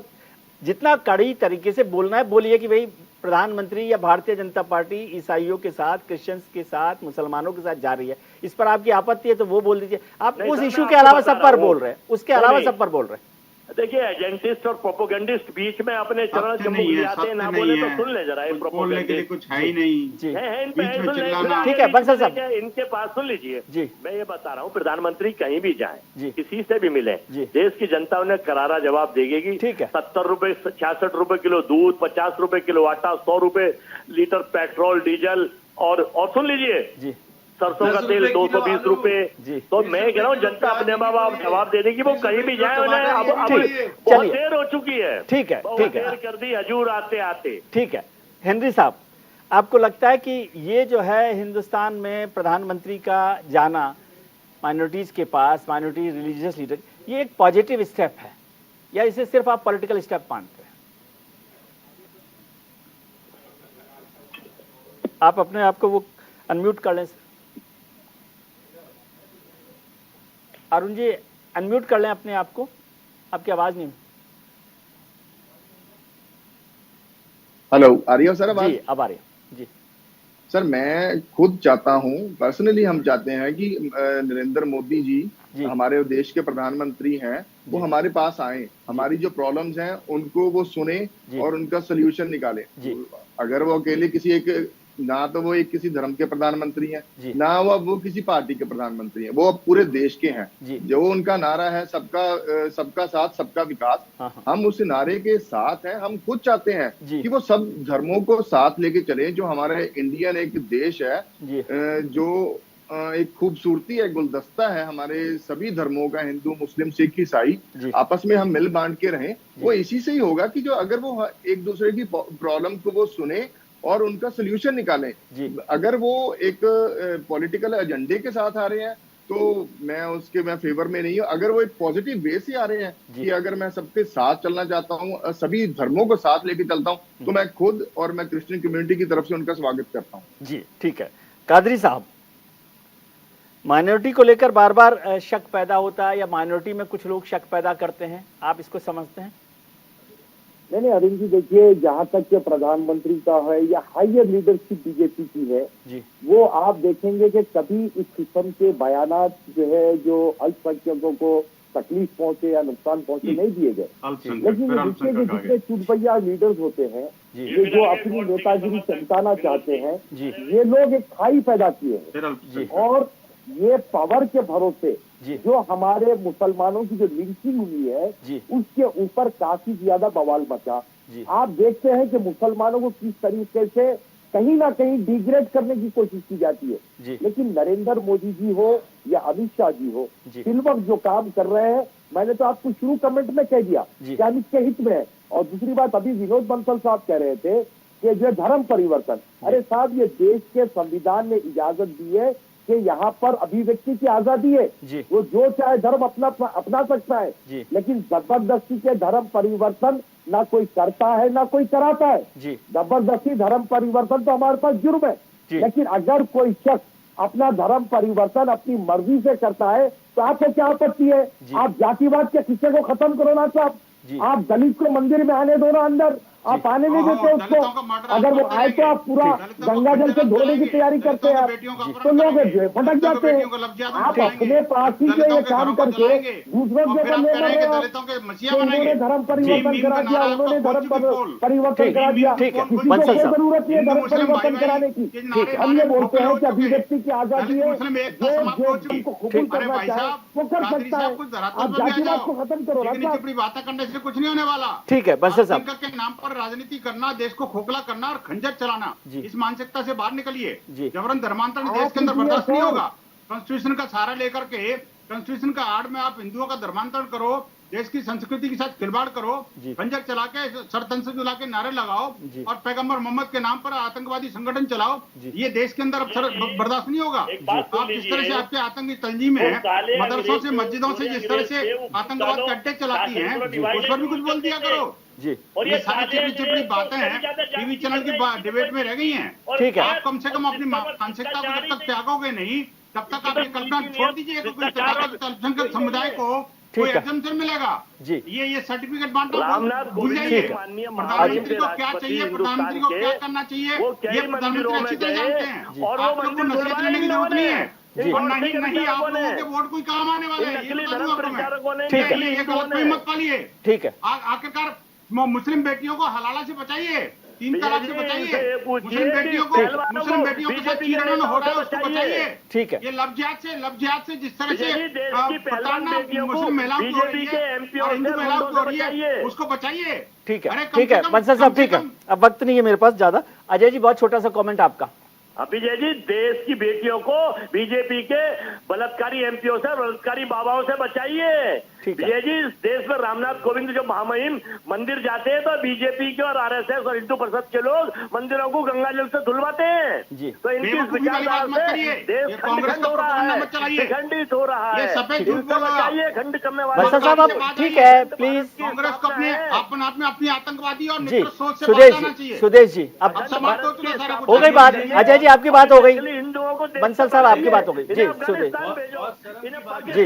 Speaker 1: जितना कड़ी तरीके से बोलना है बोलिए कि भाई प्रधानमंत्री या भारतीय जनता पार्टी ईसाइयों के साथ, क्रिश्चियंस के साथ, मुसलमानों के साथ जा रही है, इस पर आपकी आपत्ति है तो वो बोल दीजिए। आप उस इशू के अलावा सब पर बोल रहे हैं, उसके अलावा सब पर बोल रहे हैं।
Speaker 8: देखिए एजेंटिस्ट और प्रोपोगंडिस्ट बीच में अपने चरण चंबुक जाते ना बोले तो सुन ले जरा।
Speaker 5: बोलने के लिए कुछ है ही नहीं
Speaker 8: है।
Speaker 1: ठीक है बंसल साहब,
Speaker 8: इनके पास सुन लीजिए। मैं ये बता रहा हूँ, प्रधानमंत्री कहीं भी जाए, किसी से भी मिले, देश की जनता उन्हें करारा जवाब देगी। 70 रुपए 66 रुपए किलो दूध, 50 रुपए किलो आटा, 100 रुपए लीटर पेट्रोल डीजल, और सुन लीजिए सरसों का तेल 220 रुपए। तो मैं कह रहा हूँ जनता अपने बाप जवाब दे देगी, वो कहीं भी जाए उन्हें। अब बहुत देर हो चुकी है।
Speaker 1: ठीक है
Speaker 8: देर कर दी हजूर आते आते।
Speaker 1: ठीक है हेनरी साहब, आपको लगता है कि ये जो है हिंदुस्तान में प्रधानमंत्री का जाना माइनॉरिटीज के पास, माइनॉरिटी रिलीजियस लीडर, ये एक पॉजिटिव स्टेप है या इसे सिर्फ आप पॉलिटिकल स्टेप मानते हैं? आप अपने आप को वो अनम्यूट कर लें। अरुण जी अनम्यूट कर लें अपने आप को, आपकी आवाज नहीं।
Speaker 4: हेलो, आ रही है सर आवाज?
Speaker 1: जी अब आ रही है जी।
Speaker 4: सर मैं खुद चाहता हूं, पर्सनली हम चाहते हैं कि नरेंद्र मोदी जी हमारे देश के प्रधानमंत्री हैं, वो हमारे पास आए, हमारी जो प्रॉब्लम्स हैं उनको वो सुने और उनका सोल्यूशन निकाले। अगर वो अकेले किसी एक, ना तो वो एक किसी धर्म के प्रधानमंत्री हैं, ना वो किसी पार्टी के प्रधानमंत्री हैं, वो अब पूरे देश के हैं। जो उनका नारा है सबका साथ सबका विकास, हम उस नारे के साथ हैं। हम खुद चाहते हैं कि वो सब धर्मों को साथ लेके चले। जो हमारे इंडियन एक देश है, जो एक खूबसूरती है, गुलदस्ता है हमारे सभी धर्मों का, हिंदू मुस्लिम सिख ईसाई, आपस में हम मिल बांट के रहें। वो इसी से ही होगा कि जो अगर वो एक दूसरे की प्रॉब्लम को वो सुने और उनका सोल्यूशन निकालें। अगर वो एक पॉलिटिकल एजेंडे के साथ आ रहे हैं तो मैं फेवर में नहीं हूँ। अगर वो एक पॉजिटिव वे से आ रहे हैं कि अगर मैं सबके साथ चलना चाहता हूँ, सभी धर्मों को साथ लेके चलता हूँ, तो मैं खुद और मैं क्रिश्चियन कम्युनिटी की तरफ से उनका स्वागत करता हूँ।
Speaker 1: जी ठीक है। कादरी साहब, माइनॉरिटी को लेकर बार बार शक पैदा होता है या माइनॉरिटी में कुछ लोग शक पैदा करते हैं, आप इसको समझते हैं?
Speaker 9: नहीं अरुण जी, देखिए जहाँ तक के प्रधानमंत्री का है या हायर लीडरशिप बीजेपी की है जी, वो आप देखेंगे कि कभी इस किस्म के बयानात जो है, जो अल्पसंख्यकों को तकलीफ पहुंचे या नुकसान पहुंचे, नहीं दिए गए। लेकिन ये जितने चुटपैया लीडर्स होते हैं, ये जो अपनी नेतागिरी चमकाना चाहते हैं, ये लोग एक खाई पैदा किए हैं। और ये पावर के भरोसे जो हमारे मुसलमानों की जो लिंचिंग हुई है उसके ऊपर काफी ज्यादा बवाल मचा। आप देखते हैं कि मुसलमानों को किस तरीके से कहीं ना कहीं डिग्रेड करने की कोशिश की जाती है, लेकिन नरेंद्र मोदी जी हो या अमित शाह जी हो, फिल वक्त जो काम कर रहे हैं, मैंने तो आपको शुरू कमेंट में कह दिया कि हम इसके हित में है। और दूसरी बात, अभी विनोद बंसल साहब कह रहे थे कि जो धर्म परिवर्तन, अरे साहब ये देश के संविधान ने इजाजत दी है कि यहाँ पर अभिव्यक्ति की आजादी है, वो जो चाहे धर्म अपना सकता है, लेकिन जबरदस्ती के धर्म परिवर्तन ना कोई करता है ना कोई कराता है। जबरदस्ती धर्म परिवर्तन तो हमारे पास जुर्म है, लेकिन अगर कोई शख्स अपना धर्म परिवर्तन अपनी मर्जी से करता है तो आपको क्या आपत्ति है? आप जातिवाद के किस्से को खत्म करो ना साहब, आप दलित को मंदिर में आने दो ना अंदर, आप आने नहीं देते उसको, अगर वो आए तो आप पूरा गंगा जल से धोने की तैयारी करते हैं तो लोग भटक जाते हैं। आप अपने पास ही के ये काम करके दूसरों के ऊपर ले रहे हो। उन्होंने धर्म परिवर्तन करा दिया, उन्होंने धर्म परिवर्तन करा दिया, किसी को कोई जरूरत नहीं है धर्म परिवर्तन कराने की। हम ये बोलते हैं कि अभिव्यक्ति की आजादी है, जो जिनको कबूल करना चाहे वो कर सकता है। आप जातिवाद को खत्म करो ना,
Speaker 5: बातें करने से कुछ नहीं होने वाला।
Speaker 1: ठीक है बंसल साहब,
Speaker 5: के नाम पर राजनीति करना, देश को खोखला करना और खंजर चलाना, इस मानसिकता से बाहर निकलिए। जबरन धर्मांतरण देश के अंदर बर्दाश्त नहीं होगा। कॉन्स्टिट्यूशन का सहारा लेकर के, कॉन्स्टिट्यूशन का आड़ में आप हिंदुओं का धर्मांतरण करो, देश की संस्कृति के साथ खिलवाड़ करो, खंजर चला के सरतन से चला के नारे लगाओ और पैगंबर मोहम्मद के नाम पर आतंकवादी संगठन चलाओ, ये देश के अंदर अब बर्दाश्त नहीं होगा। आप जिस तरह से आपके आतंकी तंजीम है, मदरसों से मस्जिदों से जिस तरह से आतंकवाद के अड्डे चलाती है, उस पर भी कुछ बोल दिया करो। और ये सारी चिपड़ी बातें हैं, टीवी चैनल की डिबेट में रह गई हैं।
Speaker 1: ठीक है,
Speaker 5: आप कम से कम अपनी मानसिकता को जब तक त्यागोगे नहीं, तब तक आप ये कल्पना छोड़ दीजिए कि कोई अल्पसंख्यक समुदाय को कोई एग्जम्पशन मिलेगा। ये सर्टिफिकेट बांटना भूल जाइए। प्रधानमंत्री को क्या चाहिए, प्रधानमंत्री को क्या करना चाहिए, ये प्रधानमंत्री अच्छी तरह जानते हैं। आप लोगों को नसीहत लेने की जरूरत नहीं है। और नहीं आप लोगों के वोट कोई काम आने वाले हैं, ये बता दूं आपको मैं।
Speaker 1: ठीक है,
Speaker 5: ये गलत कोई मत पालिए।
Speaker 1: ठीक है,
Speaker 5: आखिरकार मुस्लिम बेटियों को हलाला से बचाइए, 3 तलाक से बचाइए, मुस्लिम बेटियों के साथ चीरना हो रहा है उसको बचाइए।
Speaker 1: ठीक है,
Speaker 5: ये लफ्जियात से जिस तरह से प्रताड़ना मुस्लिम महिलाओं की हो रही है और हिंदू महिलाओं की हो रही है, उसको बचाइए।
Speaker 1: ठीक है, ठीक है बंसल साहब, ठीक है, अब वक्त नहीं है मेरे पास ज्यादा। अजय जी, बहुत छोटा सा कमेंट आपका।
Speaker 8: विजय जी, देश की बेटियों को बीजेपी के बलात्कारी एमपीओ से, बलात्कारी बाबाओं से बचाइए। विजय जी, देश में रामनाथ कोविंद जो महामहिम मंदिर जाते हैं तो बीजेपी के और आरएसएस और हिंदू परिषद के लोग मंदिरों को गंगा जल से धुलवाते हैं। तो इनकी विचारधारा से देश खंडित हो रहा है, खंडित हो रहा है। बचाइए खंड करने वाले।
Speaker 1: ठीक है, प्लीज
Speaker 5: कांग्रेस को अपनी आतंकवादी और सोच से
Speaker 1: सुदेश जी, अब हो गई बात। अजय जी, आपकी बात हो गई,
Speaker 8: हिंदुओं को
Speaker 1: बंसल साहब आपकी बात हो गई। जी सुदेश जी,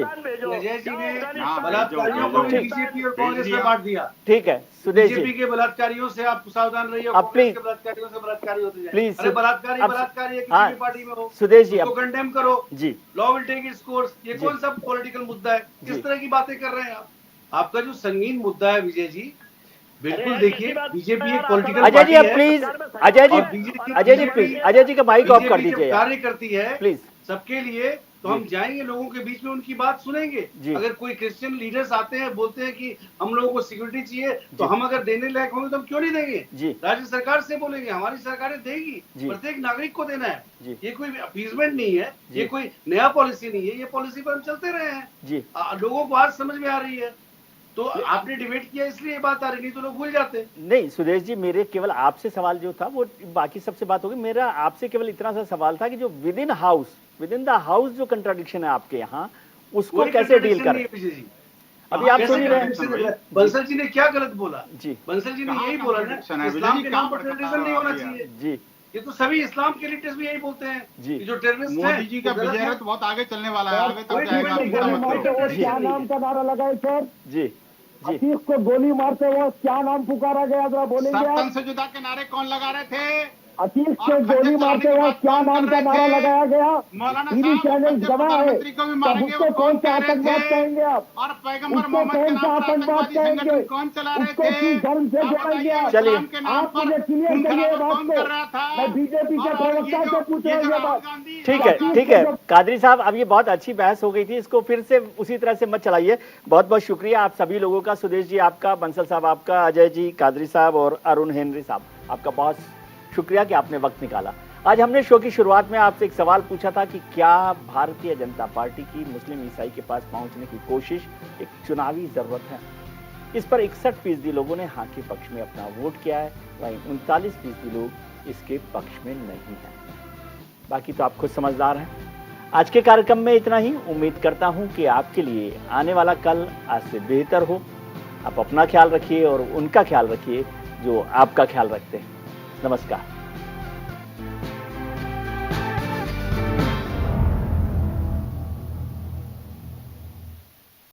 Speaker 3: बलात्कारियों को बीजेपी और कांग्रेस में बांट दिया।
Speaker 1: ठीक है सुदेश जी,
Speaker 3: बीजेपी के बलात्कारियों से आप सावधान रहिए,
Speaker 1: अब प्लीज
Speaker 3: बलात्कारियों से बलात्कारी होते जाए।
Speaker 1: प्लीज
Speaker 3: बलात्कारी किसी भी पार्टी में हो,
Speaker 1: सुदेश जी,
Speaker 3: आपको कंडेम करो
Speaker 1: जी,
Speaker 3: law will take its course. ये कौन सा पॉलिटिकल मुद्दा है, किस तरह की बातें कर रहे हैं आप? आपका जो संगीन मुद्दा है विजय जी, बिल्कुल देखिए, बीजेपी एक political
Speaker 1: Ajay ji, please Ajay ji please, Ajay ji का माइक ऑफ कर दीजिए।
Speaker 3: कार्य करती है
Speaker 1: प्लीज
Speaker 3: सबके लिए, तो हम जाएंगे लोगों के बीच में, उनकी बात सुनेंगे। अगर कोई क्रिश्चियन लीडर्स आते हैं, बोलते हैं कि हम लोगों को सिक्योरिटी चाहिए, तो हम अगर देने लायक होंगे तो हम क्यों नहीं देंगे? राज्य सरकार से बोलेंगे, हमारी सरकारें देगी, प्रत्येक नागरिक को देना है। ये कोई अपीजमेंट नहीं है, ये कोई नया पॉलिसी नहीं है, ये पॉलिसी पर हम चलते रहे हैं। लोगों को आज समझ में आ रही है, तो आपने डिबेट किया इसलिए बात आ रही, नहीं तो लोग भूल जाते।
Speaker 1: नहीं सुदेश जी, मेरे केवल आपसे सवाल जो था वो बाकी सबसे बात होगी, मेरा आपसे केवल इतना सा सवाल था कि जो विद इन द हाउस जो कंट्राडिक्शन है आपके यहाँ, उसको कैसे डील करें? अभी आप सुन रहे हैं
Speaker 3: बंसल जी ने क्या गलत बोला जी? बंसल जी ने यही बोला ना, इस्लाम के नाम पर टेररिज्म नहीं होना चाहिए जी। ये तो सभी इस्लाम के लीडर्स भी यही बोलते हैं जी, जो टेररिस्ट है।
Speaker 5: मोदी जी का विजय रथ बहुत आगे चलने वाला है, आगे तक जाएगा।
Speaker 9: क्या नाम का नारा लगाए सर
Speaker 1: जी?
Speaker 9: को गोली मारते हुए क्या नाम पुकारा गया, जरा बोलेंगे?
Speaker 5: सरतन से जुदा के नारे कौन लगा रहे थे?
Speaker 9: अतीत से गोली मारते वक्त क्या नाम का नारा लगाया गया, टीवी चैनल गवाह है। तब उसको कौन सा आतंकवाद कहेंगे आप? उसको कौन सा आतंकवाद कहेंगे? उसको किस धर्म से जोड़ेंगे आप?
Speaker 1: चलिए
Speaker 9: आप मुझे क्लियर करिए बात को। मैं बीजेपी के प्रवक्ता से पूछ रहा हूँ ये बात।
Speaker 1: ठीक है कादरी साहब, अब ये बहुत अच्छी बहस हो गई थी, इसको फिर से उसी तरह से मत चलाइए। बहुत बहुत शुक्रिया आप सभी लोगों का, सुदेश जी आपका, बंसल साहब आपका, अजय जी, कादरी साहब और अरुण हेनरी साहब आपका बहुत शुक्रिया कि आपने वक्त निकाला। आज हमने शो की शुरुआत में आपसे एक सवाल पूछा था कि क्या भारतीय जनता पार्टी की मुस्लिम ईसाई के पास पहुंचने की कोशिश एक चुनावी जरूरत है। इस पर 61% लोगों ने हाँ के पक्ष में अपना वोट किया है, वहीं 39% लोग इसके पक्ष में नहीं है। बाकी तो आप खुद समझदार हैं। आज के कार्यक्रम में इतना ही। उम्मीद करता हूं कि आपके लिए आने वाला कल आज से बेहतर हो। आप अपना ख्याल रखिए और उनका ख्याल रखिए जो आपका ख्याल रखते हैं। नमस्कार।